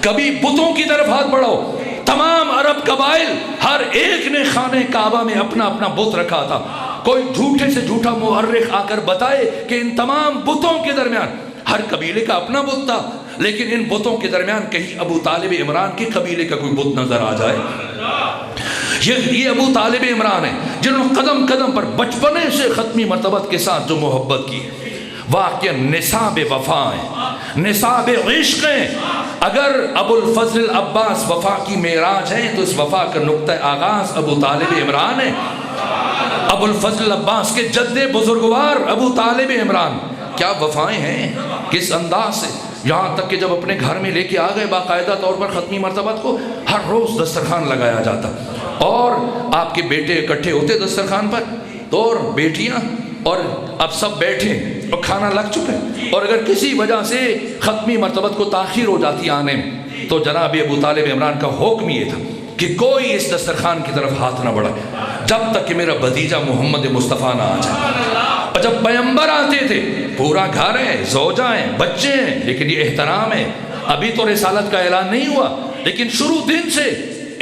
کبھی بتوں کی طرف ہاتھ بڑھاؤ. تمام عرب قبائل ہر ایک نے خانہ کعبہ میں اپنا اپنا بت رکھا تھا. کوئی جھوٹے سے جھوٹا مورخ آ کر بتائے کہ ان تمام بتوں کے درمیان، ہر قبیلے کا اپنا بت تھا، لیکن ان بتوں کے درمیان کہیں ابو طالب عمران کے قبیلے کا کوئی بت نظر آ جائے. یہ ابو طالب عمران ہے جنہوں نے قدم قدم پر بچپنے سے ختمی مرتبت کے ساتھ جو محبت کی. واقعہ نصاب وفا ہے، نصاب عشق ہے. اگر ابو الفضل عباس وفا کی معراج ہے تو اس وفا کا نقطہ آغاز ابو طالب عمران ہے. ابو الفضل عباس کے جد بزرگوار ابو طالب عمران. کیا وفائیں ہیں، کس انداز سے، یہاں تک کہ جب اپنے گھر میں لے کے آ گئے باقاعدہ طور پر ختمی مرتبت کو ہر روز دسترخوان لگایا جاتا، اور آپ کے بیٹے اکٹھے ہوتے دسترخوان پر، تو اور بیٹیاں، اور اب سب بیٹھے اور کھانا لگ چکے. اور اگر کسی وجہ سے ختمی مرتبت کو تاخیر ہو جاتی آنے میں تو جناب ابو طالب عمران کا حکم یہ تھا کہ کوئی اس دسترخوان کی طرف ہاتھ نہ بڑھائے جب تک کہ میرا بھتیجا محمد مصطفیٰ نہ آ جائے. اور جب پیغمبر آتے تھے، پورا گھر ہے، زوجہ ہیں، بچے ہیں، لیکن یہ احترام ہے. ابھی تو رسالت کا اعلان نہیں ہوا، لیکن شروع دن سے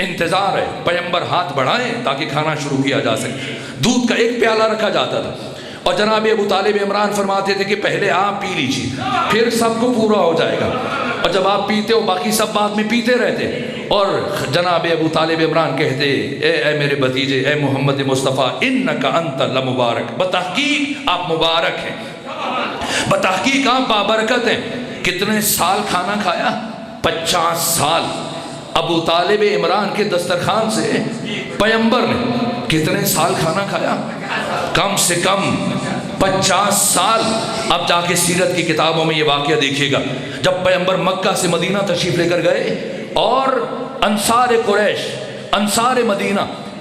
انتظار ہے پیغمبر ہاتھ بڑھائیں تاکہ کھانا شروع کیا جا سکے. دودھ کا ایک پیالہ رکھا جاتا تھا، اور جناب ابو طالب عمران فرماتے تھے کہ پہلے آپ پی لیجیے، پھر سب کو پورا ہو جائے گا. اور جب آپ پیتے ہو باقی سب بعد میں پیتے رہتے. اور جناب ابو طالب عمران کہتے، اے میرے بھتیجے، اے محمد مصطفیٰ، انکا انت لمبارک، بتحقیق آپ مبارک ہیں، بتحقیق آپ بابرکت ہیں. کتنے سال کھانا کھایا؟ 50 سال. ابو طالب عمران کے دسترخوان سے پیغمبر نے کتنے سال کھانا کھایا؟ کم سے کم 50 سال. اب جا کے سیرت کی کتابوں میں یہ واقعہ دیکھیے گا، جب پیغمبر مکہ سے مدینہ تشریف لے کر گئے اور انصار قریش، انصار مدینہ،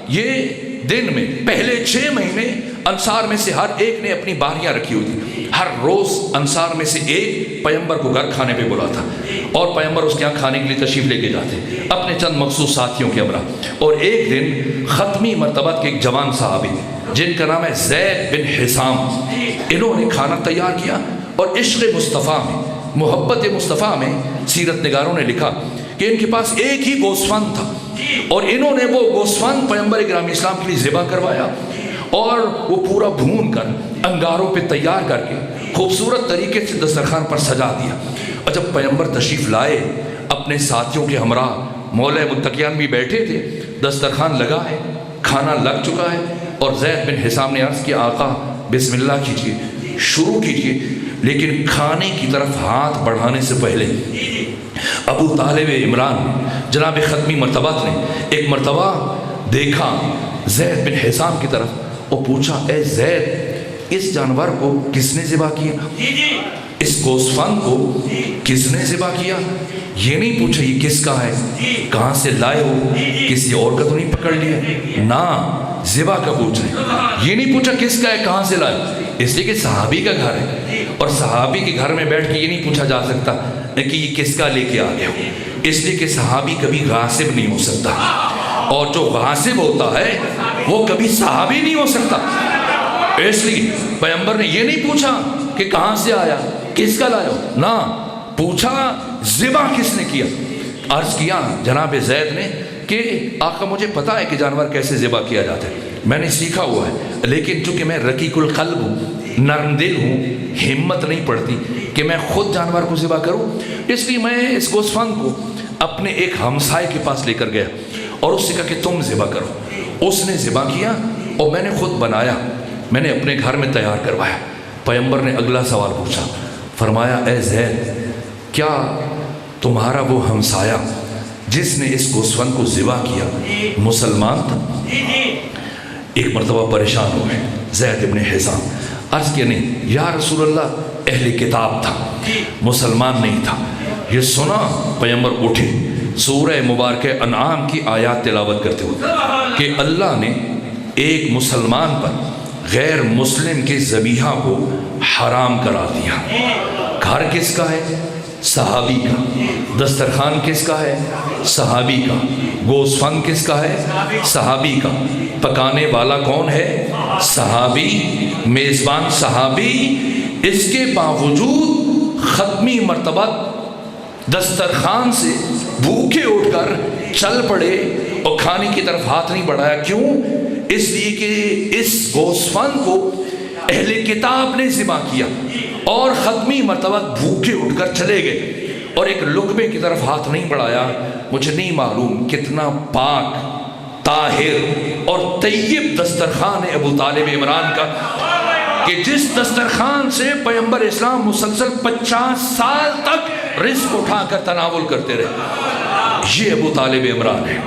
یہ دن میں پہلے 6 مہینے انصار میں سے ہر ایک نے اپنی باریاں رکھی ہوئی تھی. ہر روز انصار میں سے ایک پیغمبر کو گھر کھانے پہ بلاتا اور پیغمبر اس کے یہاں کھانے کے لیے تشریف لے کے جاتے اپنے چند مخصوص ساتھیوں کے ہمراہ. اور ایک دن ختمی مرتبت کے ایک جوان صحابی جن کا نام ہے زید بن حسام، انہوں نے کھانا تیار کیا. اور عشق مصطفیٰ میں، محبت مصطفیٰ میں سیرت نگاروں نے لکھا کہ ان کے پاس ایک ہی گوسفند تھا، اور انہوں نے وہ گوسفند پیغمبر گرامی اسلام کے لیے ذبح کروایا، اور وہ پورا بھون کر انگاروں پہ تیار کر کے خوبصورت طریقے سے دسترخوان پر سجا دیا. اور جب پیغمبر تشریف لائے اپنے ساتھیوں کے ہمراہ، مولا متقیان بھی بیٹھے تھے، دسترخوان لگا ہے، کھانا لگ چکا ہے، اور زید بن حسام نے عرض کیا، آقا بسم اللہ کیجئے، شروع کیجئے. لیکن کھانے کی طرف ہاتھ بڑھانے سے پہلے ابو طالب عمران جناب ختمی مرتبات نے ایک مرتبہ دیکھا زید بن حسام کی طرف اور پوچھا، اے زید، اس جانور کو کس نے ذبح کیا؟ اس گوسفند کو کس نے ذبح کیا؟ یہ نہیں پوچھا یہ کس کا ہے، کہاں سے لائے ہو، کسی اور کا تو نہیں پکڑ لیا؟ نہ، ذبح کا پوچھا. یہ نہیں پوچھا کس کا ہے، کہاں سے لائے، اس لیے کہ صحابی کا گھر ہے، اور صحابی کے گھر میں بیٹھ کے یہ نہیں پوچھا جا سکتا کہ یہ کس کا لے کے آ گیا ہو، اس لیے کہ صحابی کبھی غاصب نہیں ہو سکتا، اور جو غاصب ہوتا ہے وہ کبھی صحابی نہیں ہو سکتا. اس لیے پیغمبر نے یہ نہیں پوچھا کہ کہاں سے آیا، کس کا لایا، نہ پوچھا ذبح کس نے کیا. عرض کیا جناب زید نے کہ آقا مجھے پتا ہے کہ جانور کیسے ذبح کیا جاتا ہے، میں نے سیکھا ہوا ہے، لیکن چونکہ میں رقیق القلب ہوں، نرم دل ہوں، ہمت نہیں پڑتی کہ میں خود جانور کو ذبح کروں، اس لیے میں اس گوسفند کو اپنے ایک ہمسائے کے پاس لے کر گیا اور اس سے کہا کہ تم ذبح کرو۔ اس نے ذبح کیا اور میں نے خود بنایا، میں نے اپنے گھر میں تیار کروایا۔ پیغمبر نے اگلا سوال پوچھا، فرمایا اے زید کیا تمہارا وہ ہمسایہ جس نے اس گوسفند کو ذبح کیا مسلمان تھا؟ ایک مرتبہ پریشان ہوئے زید ابن حزام، عرض کیا نہیں یا رسول اللہ اہل کتاب تھا، مسلمان نہیں تھا۔ یہ سنا پیغمبر اٹھے، سورہ مبارکہ انعام کی آیات تلاوت کرتے ہوئے کہ اللہ نے ایک مسلمان پر غیر مسلم کے ذبیحہ کو حرام کرا دیا۔ گھر کس کا ہے؟ صحابی کا۔ دسترخوان کس کا ہے؟ صحابی کا۔ گوسفند کس کا ہے؟ صحابی کا۔ پکانے والا کون ہے؟ صحابی۔ میزبان صحابی۔ اس کے باوجود ختمی مرتبہ دسترخوان سے بھوکے اٹھ کر چل پڑے اور کھانے کی طرف ہاتھ نہیں بڑھایا۔ کیوں؟ اس لیے کہ اس گوسفند کو اہل کتاب نے ذبح کیا اور ختمی مرتبہ بھوکے اٹھ کر چلے گئے اور ایک لقمے کی طرف ہاتھ نہیں بڑھایا۔ مجھے نہیں معلوم کتنا پاک، طاہر اور طیب دسترخوان ہے ابو طالب عمران کا، کہ جس دسترخوان سے پیغمبر اسلام مسلسل 50 سال تک رزق اٹھا کر تناول کرتے رہے۔ یہ ابو طالب عمران ہے،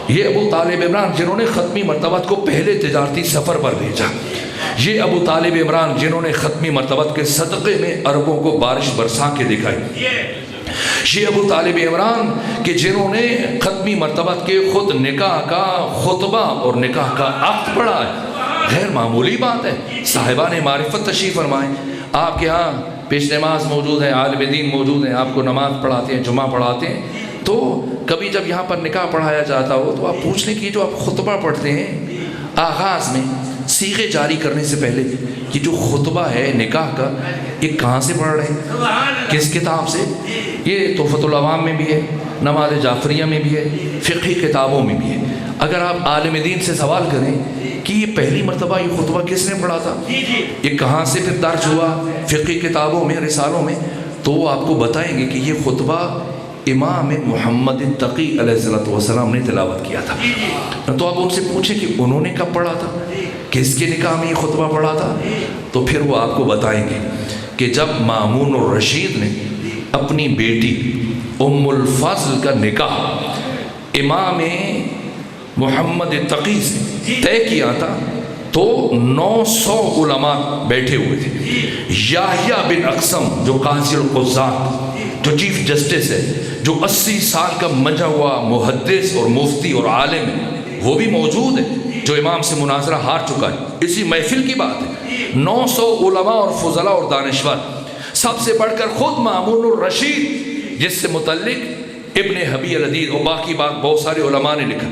یہ ابو طالب عمران جنہوں نے ختمی مرتبت کو پہلے تجارتی سفر پر بھیجا، یہ ابو طالب عمران جنہوں نے ختمی مرتبت کے صدقے میں عربوں کو بارش برسا کے دکھائی، یہ ابو طالب عمران کہ جنہوں نے ختمی مرتبت کے خود نکاح کا خطبہ اور نکاح کا عقد پڑھا ہے۔ غیر معمولی بات ہے۔ صاحبان معرفت تشریف فرمائیں، آپ کے ہاں پیش نماز موجود ہے، عالم دین موجود ہیں، آپ کو نماز پڑھاتے ہیں، جمعہ پڑھاتے ہیں، تو کبھی جب یہاں پر نکاح پڑھایا جاتا ہو تو آپ پوچھ لیں کہ جو آپ خطبہ پڑھتے ہیں آغاز میں صیغے جاری کرنے سے پہلے کہ جو خطبہ ہے نکاح کا یہ کہاں سے پڑھ رہے ہیں، کس کتاب سے؟ یہ تحفۃ العوام میں بھی ہے، نماز جعفریہ میں بھی ہے، فقہی کتابوں میں بھی ہے۔ اگر آپ عالم دین سے سوال کریں کہ یہ پہلی مرتبہ یہ خطبہ کس نے پڑھا تھا، یہ کہاں سے پھر درج ہوا فقہی کتابوں میں، رسالوں میں، تو وہ آپ کو بتائیں گے کہ یہ خطبہ امام محمد تقی علیہ السلام نے تلاوت کیا تھا۔ تو آپ ان سے پوچھیں کہ انہوں نے کب پڑھا تھا، کس کے نکاح میں یہ خطبہ پڑھا تھا، تو پھر وہ آپ کو بتائیں گے کہ جب مامون الرشید نے اپنی بیٹی ام الفضل کا نکاح امام محمد تقی سے طے کیا تھا تو 900 علماء بیٹھے ہوئے تھے۔ یحییٰ بن اقسم جو قاضی القضات، جو چیف جسٹس ہے، جو 80 سال کا منجا ہوا محدث اور مفتی اور عالم ہے، وہ بھی موجود ہے، جو امام سے مناظرہ ہار چکا ہے۔ اسی محفل کی بات ہے، 900 علماء اور فضلاء اور دانشور، سب سے بڑھ کر خود مامون الرشید، جس سے متعلق ابن حبی العدید اور باقی بہت سارے علماء نے لکھا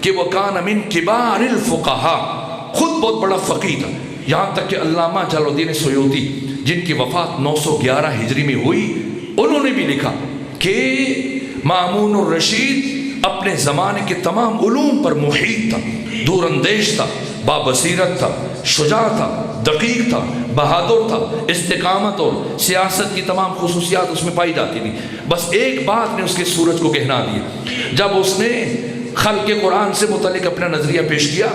کہ وہ کان من کبار الفقہاء، خود بہت بڑا فقیہ تھا، یہاں تک کہ علامہ جلال الدین سیوطی جن کی وفات 911 ہجری میں ہوئی، انہوں نے بھی لکھا کہ مامون الرشید اپنے زمانے کے تمام علوم پر محیط تھا، دور اندیش تھا، بابصیرت تھا، شجاع تھا، دقیق تھا، بہادر تھا، استقامت اور سیاست کی تمام خصوصیات اس میں پائی جاتی تھی۔ بس ایک بات نے اس کے سورج کو گہنا دیا، جب اس نے خلق قرآن سے متعلق اپنا نظریہ پیش کیا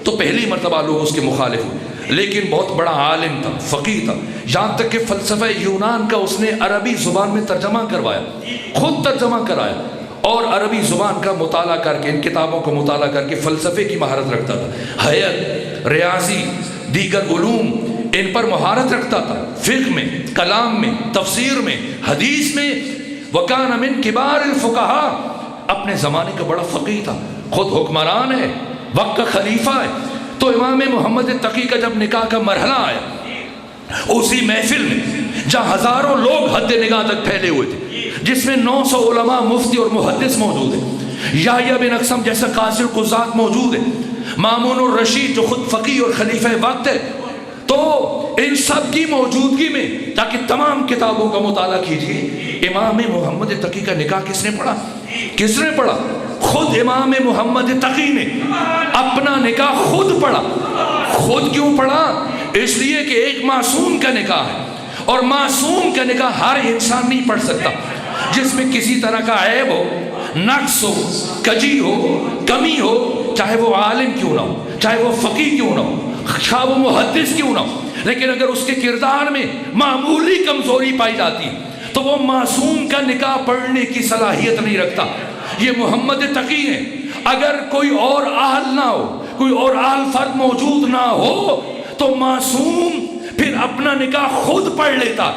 تو پہلی مرتبہ لوگ اس کے مخالف ہوئے، لیکن بہت بڑا عالم تھا، فقیہ تھا، یہاں تک کہ فلسفہ یونان کا اس نے عربی زبان میں ترجمہ کروایا، خود ترجمہ کرایا، اور عربی زبان کا مطالعہ کر کے ان کتابوں کو مطالعہ کر کے فلسفے کی مہارت رکھتا تھا، حیات، ریاضی، دیگر علوم ان پر مہارت رکھتا تھا، فقہ میں، کلام میں، تفسیر میں، حدیث میں۔ وَكَانَ مِن كِبَارِ الْفُقَهَاء، اپنے زمانے کا بڑا فقیہ تھا، خود حکمران ہے، وقت کا خلیفہ ہے۔ تو امام محمد تقی کا جب نکاح کا مرحلہ آیا، اسی محفل میں جہاں ہزاروں لوگ حد نگاہ تک پھیلے ہوئے تھے، جس میں 900 علماء، مفتی اور محدث موجود ہیں، یحییٰ بن اقسم جیسا قاضی القضات موجود ہے، مامون الرشید جو خود فقیہ اور خلیفہ وقت ہے، تو ان سب کی موجودگی میں تاکہ تمام کتابوں کا مطالعہ کیجیے، امام محمد تقی کا نکاح کس نے پڑھا؟ کس نے پڑھا؟ خود امام محمد تقی نے اپنا نکاح خود پڑھا۔ خود کیوں پڑھا؟ اس لیے کہ ایک معصوم کا نکاح ہے، اور معصوم کا نکاح ہر انسان نہیں پڑھ سکتا، جس میں کسی طرح کا عیب ہو، نقص ہو، کجی ہو، کمی ہو، چاہے وہ عالم کیوں نہ ہو، چاہے وہ فقیہ کیوں نہ ہو، چاہے وہ محدث کیوں نہ ہو، لیکن اگر اس کے کردار میں معمولی کمزوری پائی جاتی تو وہ معصوم کا نکاح پڑھنے کی صلاحیت نہیں رکھتا۔ یہ محمد تقی ہیں، اگر کوئی اور اہل نہ ہو، کوئی اور اہل فرد موجود نہ ہو تو معصوم پھر اپنا نکاح خود پڑھ لیتا،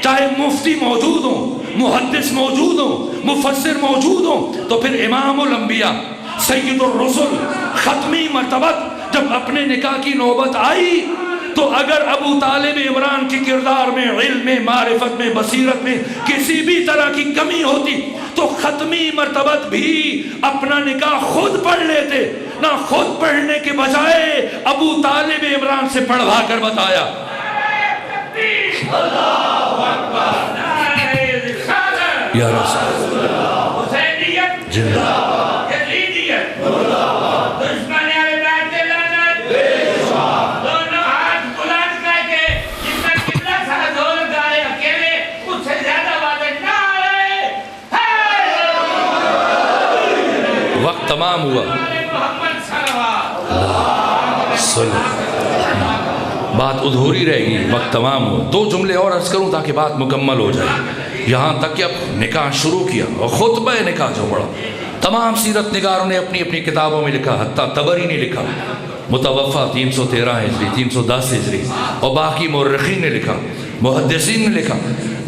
چاہے مفتی موجود ہوں، محدث موجود ہوں، مفسر موجود ہوں، تو پھر امام الانبیاء سید الرسل ختمی مرتبت جب اپنے نکاح کی نوبت آئی تو اگر ابو طالب عمران کے کردار میں، علم میں، معرفت میں، بصیرت میں کسی بھی طرح کی کمی ہوتی تو ختمی مرتبت بھی اپنا نکاح خود پڑھ لیتے، نہ خود پڑھنے کے بجائے ابو طالب عمران سے پڑھوا کر بتایا۔ یا رسول اللہ وقت تمام ہوا، بات ادھوری رہے گی، وقت تمام ہوا۔ دو جملے اور عرض کروں تاکہ بات مکمل ہو جائے۔ یہاں تک کہ اب نکاح شروع کیا اور خطبہ نکاح جو پڑھا، تمام سیرت نگاروں نے اپنی اپنی کتابوں میں لکھا، حتیٰ طبری نے لکھا متوفہ 313 ہجری 310 ہجری، اور باقی مورخین نے لکھا، محدثین نے لکھا،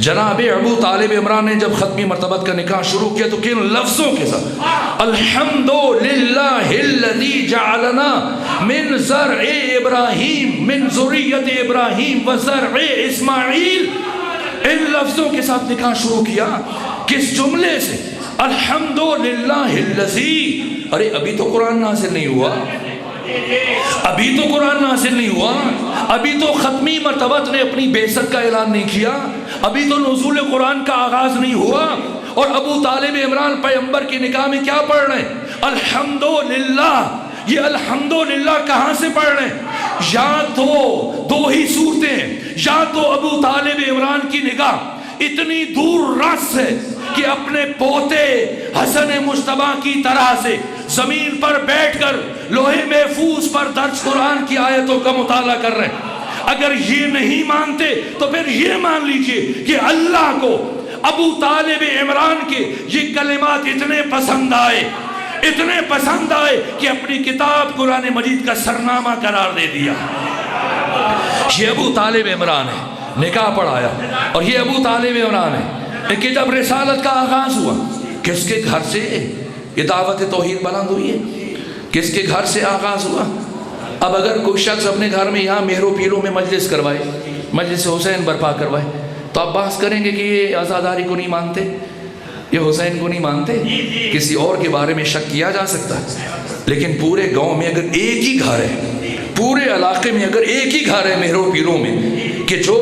جناب ابو طالب عمران نے جب ختمی مرتبت کا نکاح شروع کیا تو کن لفظوں کے ساتھ؟ الحمدللہ الذی جعلنا من زرع ابراہیم من ذریت ابراہیم و زرع اسماعیل، ان لفظوں کے ساتھ نکاح شروع کیا۔ کس جملے سے؟ الحمدللہ الذی، ارے ابھی تو قرآن نازل نہیں ہوا، ابھی تو قرآن نازل نہیں ہوا، ابھی تو ختمی مرتبت نے اپنی بعثت کا اعلان نہیں کیا، ابھی تو نزول قرآن کا آغاز نہیں ہوا، اور ابو طالب عمران پیغمبر کے نکاح میں کیا پڑھ رہے ہیں؟ الحمدللہ۔ یہ الحمدللہ کہاں سے پڑھ رہے ہیں؟ یا تو دو ہی صورتیں ہیں، یا تو ابو طالب عمران کی نگاہ اتنی دور رس ہے کہ اپنے پوتے حسن مجتبیٰ کی طرح سے زمین پر بیٹھ کر لوہے محفوظ پر درج قرآن کی آیتوں کا مطالعہ کر رہے ہیں۔ اگر یہ نہیں مانتے تو پھر یہ مان لیجئے کہ اللہ کو ابو طالب عمران کے یہ کلمات اتنے پسند آئے، اتنے پسند آئے کہ اپنی کتاب قرآن مجید کا سرنامہ قرار دے دیا۔ یہ ابو طالب عمران ہے، نکاح پڑھایا، اور یہ ابو طالب عمران ہے کہ جب رسالت کا آغاز ہوا کس کے گھر سے یہ دعوت توحید بلند ہوئی ہے؟ کس کے گھر سے آغاز ہوا؟ اب اگر کوئی شخص اپنے گھر میں یہاں مہرو پیروں میں مجلس کروائے، مجلس حسین برپا کروائے، تو آپ بحث کریں گے کہ یہ عزاداری کو نہیں مانتے، یہ حسین کو نہیں مانتے، کسی اور کے بارے میں شک کیا جا سکتا ہے۔ لیکن پورے گاؤں میں اگر ایک ہی گھر ہے، پورے علاقے میں اگر ایک ہی گھر ہے مہرو پیروں میں کہ جو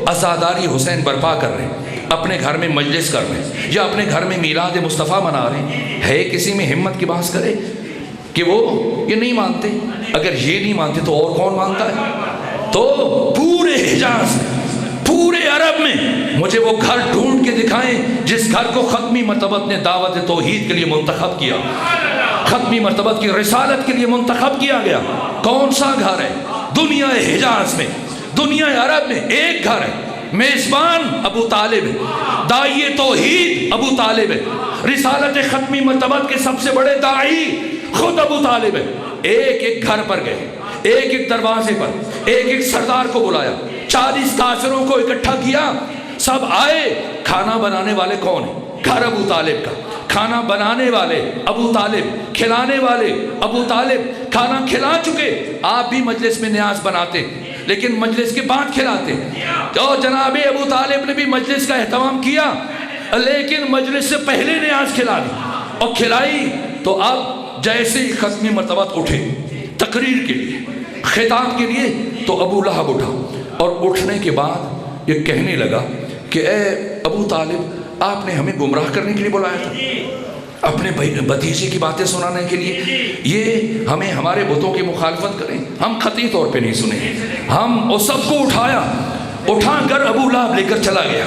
عزاداری حسین برپا کر رہے ہیں، اپنے گھر میں مجلس کر رہے ہیں، یا اپنے گھر میں میلاد مصطفیٰ منا رہے ہیں، ہے کسی میں ہمت کی بحث کرے کہ وہ یہ نہیں مانتے؟ اگر یہ نہیں مانتے تو اور کون مانتا ہے؟ تو پورے حجاز، پورے عرب میں مجھے وہ گھر ڈھونڈ کے دکھائیں جس گھر کو ختمی مرتبت نے دعوت توحید کے لیے منتخب کیا، ختمی مرتبت کی رسالت کے لیے منتخب کیا گیا۔ کون سا گھر ہے؟ دنیا حجاز میں، دنیا عرب میں ایک گھر ہے، میزبان ابو طالب ہے، داعی توحید ابو طالب ہے، رسالت ختمی مرتبت کے سب سے بڑے داعی خود ابو طالب ہے۔ ایک ایک گھر پر گئے، ایک ایک دروازے پر ایک ایک سردار کو بلایا، 40 کافروں کو اکٹھا کیا، سب آئے۔ کھانا بنانے والے کون ہیں؟ گھر ابو طالب کا، کھانا بنانے والے ابو طالب، کھلانے والے ابو طالب، کھانا کھلا چکے۔ آپ بھی مجلس میں نیاز بناتے لیکن مجلس کے بعد کھلاتے، تو جناب ابو طالب نے بھی مجلس کا اہتمام کیا لیکن مجلس سے پہلے نیاز کھلا دی اور کھلائی۔ تو اب جیسے ہی ختمی مرتبت اٹھے تقریر کے لیے، خطاب کے لیے، تو ابو لہب اٹھا، اور اٹھنے کے بعد یہ کہنے لگا کہ اے ابو طالب، آپ نے ہمیں گمراہ کرنے کے لیے بلایا تھا، اپنے بھتیجے کی باتیں سنانے کے لیے، یہ ہمیں ہمارے بتوں کی مخالفت کریں، ہم قطعی طور پہ نہیں سنیں۔ ہم اور سب کو اٹھایا، اٹھا کر ابو لہب لے کر چلا گیا،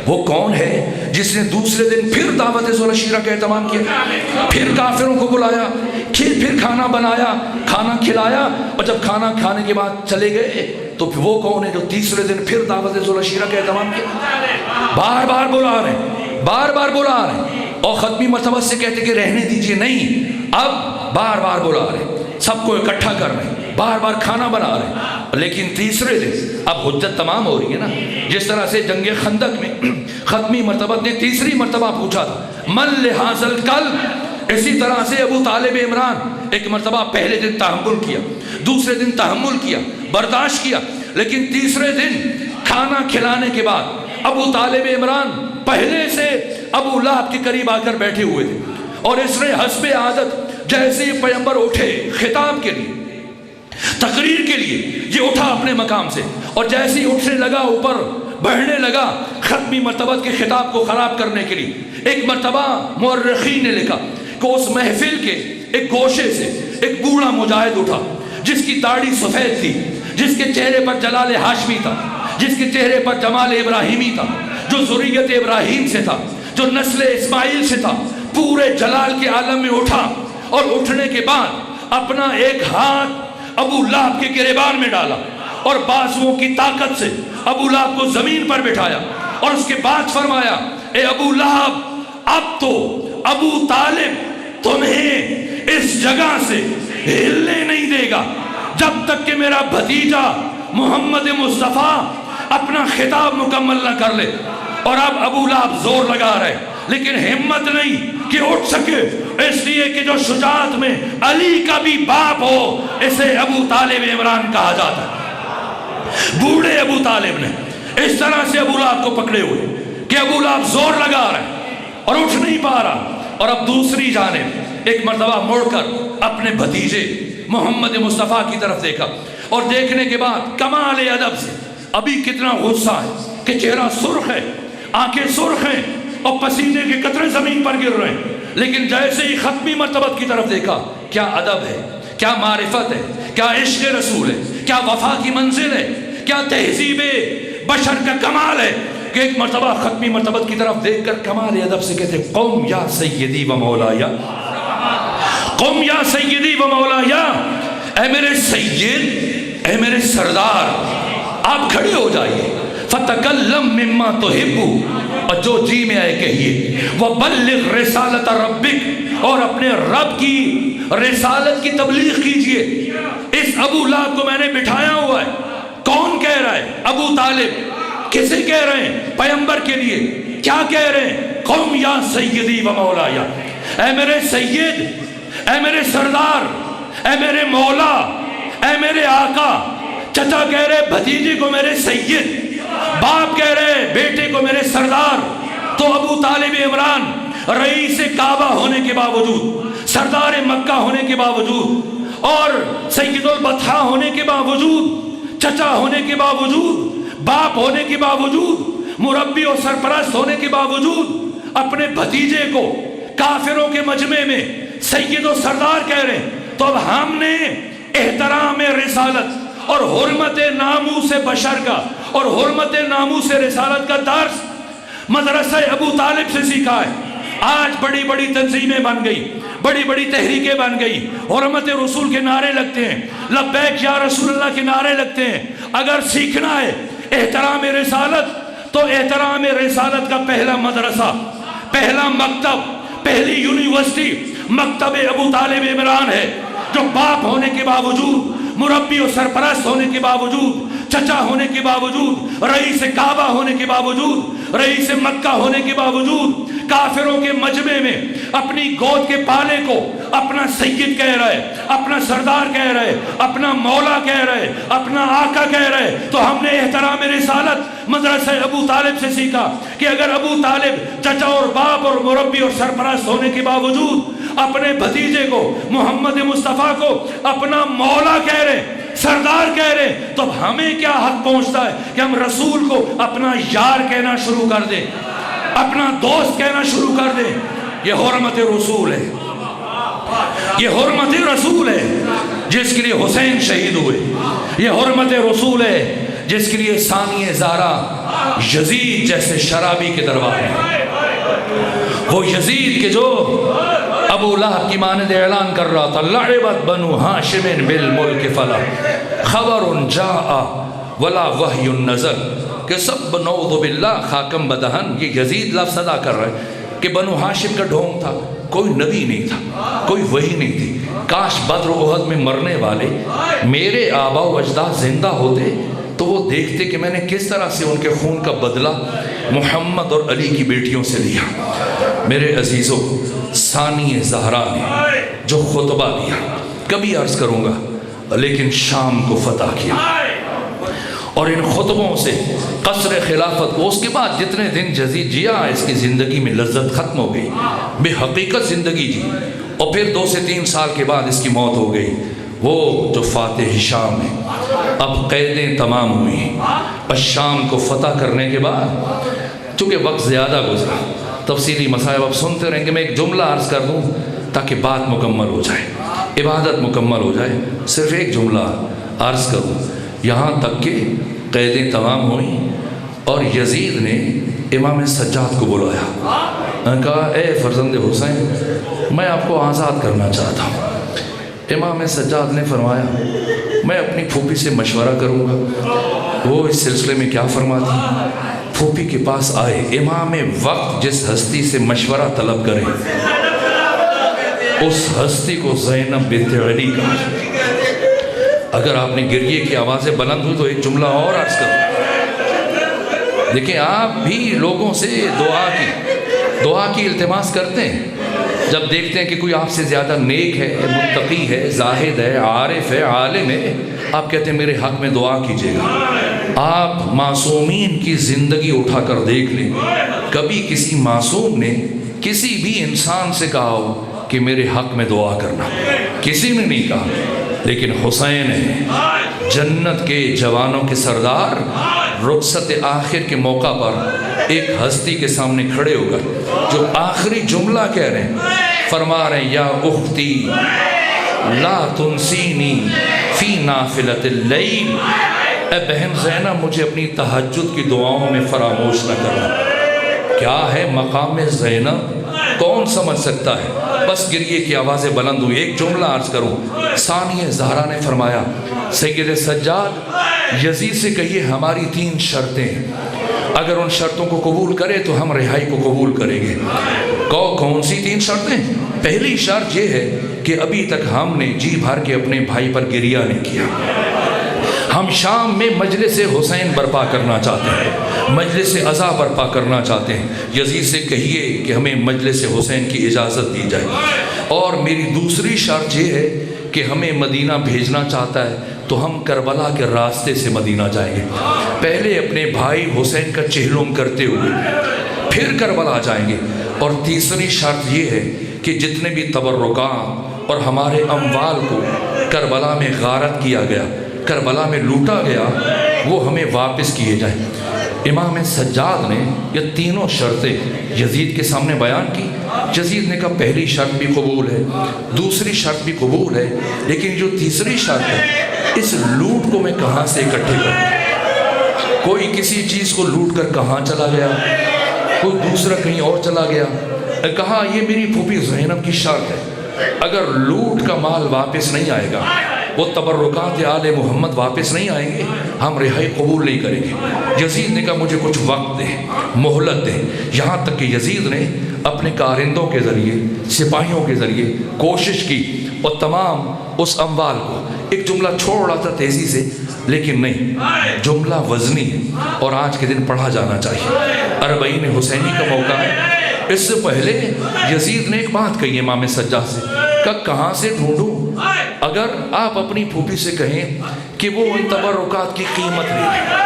وہ کون ہے جس نے دوسرے دن پھر دعوت ذو العشیرہ کا اہتمام کیا، پھر کافروں کو بلایا، پھر کھانا بنایا، کھانا کھلایا، اور جب کھانا کھانے کے بعد چلے گئے تو وہ کون ہے جو تیسرے دن پھر دعوت ذو العشیرہ کا اہتمام کیا؟ بار بار بلا رہے ہیں، بار بار بلا رہے ہیں، اور ختمی مرتبہ سے کہتے کہ رہنے دیجئے، نہیں، اب بار بار بلا رہے ہیں، سب کو اکٹھا کر رہے ہیں، بار بار کھانا بنا رہے ہیں، لیکن تیسرے دن اب حجت تمام ہو رہی ہے نا، جس طرح سے جنگ خندق میں ختمی مرتبہ نے تیسری مرتبہ پوچھا تھا من لحاظ القلب، اسی طرح سے ابو طالب عمران ایک مرتبہ پہلے دن تحمل کیا، دوسرے دن تحمل کیا، برداشت کیا، لیکن تیسرے دن کھانا کھلانے کے بعد ابو طالب عمران پہلے سے ابو لہب کے قریب آ کر بیٹھے ہوئے تھے، اور اس نے حسب عادت جیسے ہی پیغمبر اٹھے خطاب کے لیے، تقریر کے لیے، یہ اٹھا اپنے مقام سے، اور جیسے ہی اٹھنے لگا اوپر بڑھنے لگا ختمی مرتبہ کے خطاب کو خراب کرنے کے لیے، ایک مرتبہ مورخین نے لکھا کہ اس محفل کے ایک گوشے سے ایک بوڑھا مجاہد اٹھا جس کی داڑھی سفید تھی، جس کے چہرے پر جلال ہاشمی تھا، جس کے چہرے پر جمال ابراہیمی تھا، جو ذریت ابراہیم سے تھا، جو نسل اسماعیل سے تھا، پورے جلال کے عالم میں اٹھا، اور اٹھنے کے بعد اپنا ایک ہاتھ ابو لہب کے گریبان میں ڈالا، اور بازوؤں کی طاقت سے ابو لہب کو زمین پر بٹھایا، اور اس کے بعد فرمایا اے ابو لہب، اب تو ابو طالب تمہیں اس جگہ سے ہلنے نہیں دے گا جب تک کہ میرا بھتیجا محمد مصطفیٰ اپنا خطاب مکمل نہ کر لے۔ اور اب ابو لہب زور لگا رہے لیکن ہمت نہیں کہ اٹھ سکے، اس لیے کہ جو شجاعت میں علی کا بھی باپ ہو اسے ابو طالب عمران کہا جاتا ہے۔ بوڑھے ابو طالب نے اس طرح سے ابو لہب کو پکڑے ہوئے کہ ابو لہب زور لگا رہے اور اٹھ نہیں پا رہا، اور اب دوسری جانب ایک مرتبہ مڑ کر اپنے بھتیجے محمد مصطفیٰ کی طرف دیکھا، اور دیکھنے کے بعد کمال ادب سے، ابھی کتنا غصہ ہے کہ چہرہ سرخ ہے، آنکھیں سرخ ہیں، اور پسینے کے قطرے زمین پر گر رہے ہیں، لیکن جیسے ہی ختمی مرتبہ کی طرف دیکھا، کیا ادب ہے، کیا معرفت ہے، کیا عشق رسول ہے، کیا وفا کی منزل ہے، کیا تہذیب بشر کا کمال ہے، کہ ایک مرتبہ ختمی مرتبہ کی طرف دیکھ کر کمال ادب سے کہتے قوم یا سیدی و مولایا، قوم یا سیدی و مولایا، اے میرے سید، اے میرے سردار، آپ کھڑے ہو جائیے، فتکلم مما تحب، اور جو جی میں آئے کہیے، وبلغ رسالت ربک، اور اپنے رب کی رسالت کی تبلیغ کیجئے۔ اس ابو لہب کو میں نے بٹھایا ہوا ہے، کون کہہ رہا ہے؟ ابو طالب۔ کسے کہہ رہے ہیں؟ پیغمبر کے لیے۔ کیا کہہ رہے ہیں؟ قوم یا سیدی و مولایا، اے میرے سید، اے میرے سردار، اے میرے مولا، اے میرے آقا۔ چچا کہہ رہے بھتیجے کو میرے سید، باپ کہہ رہے بیٹے کو میرے سردار۔ تو ابو طالب عمران رئیس کعبہ ہونے کے باوجود، سردار مکہ ہونے کے باوجود، اور سید البطحاء ہونے کے باوجود، چچا ہونے کے باوجود، باپ ہونے کے باوجود، مربی اور سرپرست ہونے کے باوجود، اپنے بھتیجے کو کافروں کے مجمع میں سید و سردار کہہ رہے ہیں۔ تو اب ہم نے احترام رسالت اور حرمت ناموس بشر کا اور حرمت ناموس رسالت کا درس مدرسہ ابو طالب سے سیکھا ہے۔ آج بڑی بڑی تنظیمیں بن گئی، بڑی بڑی تحریکیں بن گئی، حرمت رسول کے نعرے لگتے ہیں، لبیک یا رسول اللہ کے نعرے لگتے ہیں۔ اگر سیکھنا ہے احترام رسالت تو احترام رسالت کا پہلا مدرسہ، پہلا مکتب، پہلی یونیورسٹی مکتب ابو طالب عمران ہے، جو باپ ہونے کے باوجود، مربی و سرپرست ہونے کے باوجود، چچا ہونے کے باوجود، رئیس کعبہ ہونے کے باوجود، رئیس مکہ ہونے کے باوجود، کافروں کے مجمع میں اپنی گود کے پالے کو اپنا سید کہہ رہے، اپنا سردار کہہ رہے، اپنا مولا کہہ رہے، اپنا آقا کہہ رہے۔ تو ہم نے احترام رسالت مدرسہ ابو طالب سے سیکھا کہ اگر ابو طالب چچا اور باپ اور مربی اور سرپرست ہونے کے باوجود اپنے بھتیجے کو محمد مصطفیٰ کو اپنا مولا کہہ رہے، سردار کہہ رہے، تو اب ہمیں کیا حق پہنچتا ہے کہ ہم رسول کو اپنا یار کہنا شروع کر دیں، اپنا دوست کہنا شروع کر دیں؟ یہ حرمت رسول ہے، یہ حرمت رسول ہے جس کے لیے حسین شہید ہوئے، یہ حرمت رسول ہے جس کے لیے ثانی زہرا یزید جیسے شرابی کے دربار میں، وہ یزید کے جو ابو لہب کی مانند اعلان کر رہا تھا لعبت بنو ہاشم بالملک فلا خبر جاء ولا وحی نزل، کہ سب نعوذ باللہ خاکم بدہن، یہ یزید لفظ ادا کر رہا ہے کہ بنو ہاشم کا ڈھونگ تھا، کوئی نبی نہیں تھا، کوئی وحی نہیں تھی۔ کاش بدر و احد میں مرنے والے میرے آبا و اجداد زندہ ہوتے تو وہ دیکھتے کہ میں نے کس طرح سے ان کے خون کا بدلہ محمد اور علی کی بیٹیوں سے لیا۔ میرے عزیزوں، ثانی زہرا نے جو خطبہ دیا، کبھی عرض کروں گا، لیکن شام کو فتح کیا، اور ان خطبوں سے قصر خلافت کو، اس کے بعد جتنے دن یزید جیا اس کی زندگی میں لذت ختم ہو گئی، بے حقیقت زندگی جی، اور پھر 2 سے 3 سال کے بعد اس کی موت ہو گئی۔ وہ جو فاتح شام ہے، اب قیدیں تمام ہوئی، بس شام کو فتح کرنے کے بعد چونکہ وقت زیادہ گزرا، تفصیلی مسائل اب سنتے رہیں گے، میں ایک جملہ عرض کر دوں تاکہ بات مکمل ہو جائے، عبادت مکمل ہو جائے۔ صرف ایک جملہ عرض کروں، یہاں تک کہ قیدیں تمام ہوئیں اور یزید نے امام سجاد کو بلایا، کہا اے فرزند حسین، میں آپ کو آزاد کرنا چاہتا ہوں۔ امام سجاد نے فرمایا میں اپنی پھوپھی سے مشورہ کروں گا۔ وہ اس سلسلے میں کیا فرماتی، پھوپھی کے پاس آئے، امام وقت جس ہستی سے مشورہ طلب کرے اس ہستی کو زینب بنت علی کا۔ اگر آپ نے گریے کی آوازیں بلند ہوئی تو ایک جملہ اور عرض کروں۔ دیکھیں آپ بھی لوگوں سے دعا کی التماس کرتے ہیں، جب دیکھتے ہیں کہ کوئی آپ سے زیادہ نیک ہے، متقی ہے، زاہد ہے، عارف ہے، عالم ہے، آپ کہتے ہیں میرے حق میں دعا کیجیے گا۔ آپ معصومین کی زندگی اٹھا کر دیکھ لیں، کبھی کسی معصوم نے کسی بھی انسان سے کہا ہو کہ میرے حق میں دعا کرنا، کسی نے نہیں کہا۔ لیکن حسین ہے جنت کے جوانوں کے سردار، رخصت آخر کے موقع پر ایک ہستی کے سامنے کھڑے ہو کر جو آخری جملہ کہہ رہے ہیں، فرما رہے ہیں یا اختی لا تنسینی فی نافلۃ اللیل، اے بہن زینب مجھے اپنی تہجد کی دعاؤں میں فراموش نہ کرنا۔ کیا ہے مقام زینب، کون سمجھ سکتا ہے؟ بس گریے کی آوازیں بلند ہوئی۔ ایک جملہ عرض کروں، ثانی زہرا نے فرمایا سید سجاد یزید سے کہیے ہماری 3 شرطیں ہیں، اگر ان شرطوں کو قبول کرے تو ہم رہائی کو قبول کریں گے۔ کون سی 3 شرطیں؟ پہلی شرط یہ ہے کہ ابھی تک ہم نے جی بھر کے اپنے بھائی پر گریہ نہیں کیا، ہم شام میں مجلس حسین برپا کرنا چاہتے ہیں، مجلس عزا برپا کرنا چاہتے ہیں۔ یزید سے کہیے کہ ہمیں مجلس حسین کی اجازت دی جائے۔ اور میری دوسری شرط یہ ہے کہ ہمیں مدینہ بھیجنا چاہتا ہے تو ہم کربلا کے راستے سے مدینہ جائیں گے، پہلے اپنے بھائی حسین کا چہلم کرتے ہوئے پھر کربلا جائیں گے۔ اور تیسری شرط یہ ہے کہ جتنے بھی تبرکات اور ہمارے اموال کو کربلا میں غارت کیا گیا، کربلا میں لوٹا گیا، وہ ہمیں واپس کیے جائیں۔ امام سجاد نے یہ تینوں شرطیں یزید کے سامنے بیان کی۔ یزید نے کہا پہلی شرط بھی قبول ہے، دوسری شرط بھی قبول ہے، لیکن جو تیسری شرط ہے اس لوٹ کو میں کہاں سے اکٹھے کروں؟ کوئی کسی چیز کو لوٹ کر کہاں چلا گیا، کوئی دوسرا کہیں اور چلا گیا۔ کہا یہ میری پھوپھی زینب کی شرط ہے، اگر لوٹ کا مال واپس نہیں آئے گا، وہ تبرکات آل محمد واپس نہیں آئیں گے، ہم رہائی قبول نہیں کریں گے۔ یزید نے کہا مجھے کچھ وقت دے، مہلت دے۔ یہاں تک کہ یزید نے اپنے کارندوں کے ذریعے، سپاہیوں کے ذریعے کوشش کی اور تمام اس اموال کو، ایک جملہ چھوڑ رہا تھا تیزی سے، لیکن نہیں، جملہ وزنی ہے اور آج کے دن پڑھا جانا چاہیے۔ اربعین حسینی کا موقع ہے۔ اس سے پہلے یزید نے ایک بات کہی امام سجاد سے، کہاں سے ڈھونڈوں؟ اگر آپ اپنی پھوپھی سے کہیں کہ وہ ان تبرکات کی قیمت لے لیں۔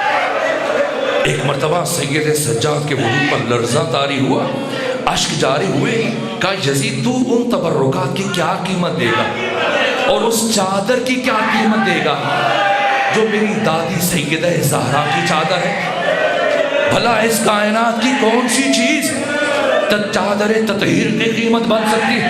ایک مرتبہ سید سجاد کے وجود پر لرزہ طاری ہوا، اشک جاری ہوئے، کہا یزید تو ان تبرکات کی کیا قیمت دے گا اور اس چادر کی کیا قیمت دے گا جو میری دادی سیدہ زہرا کی چادر ہے؟ بھلا اس کائنات کی کون سی چیز چادر تطہیر کی قیمت بن سکتی ہے؟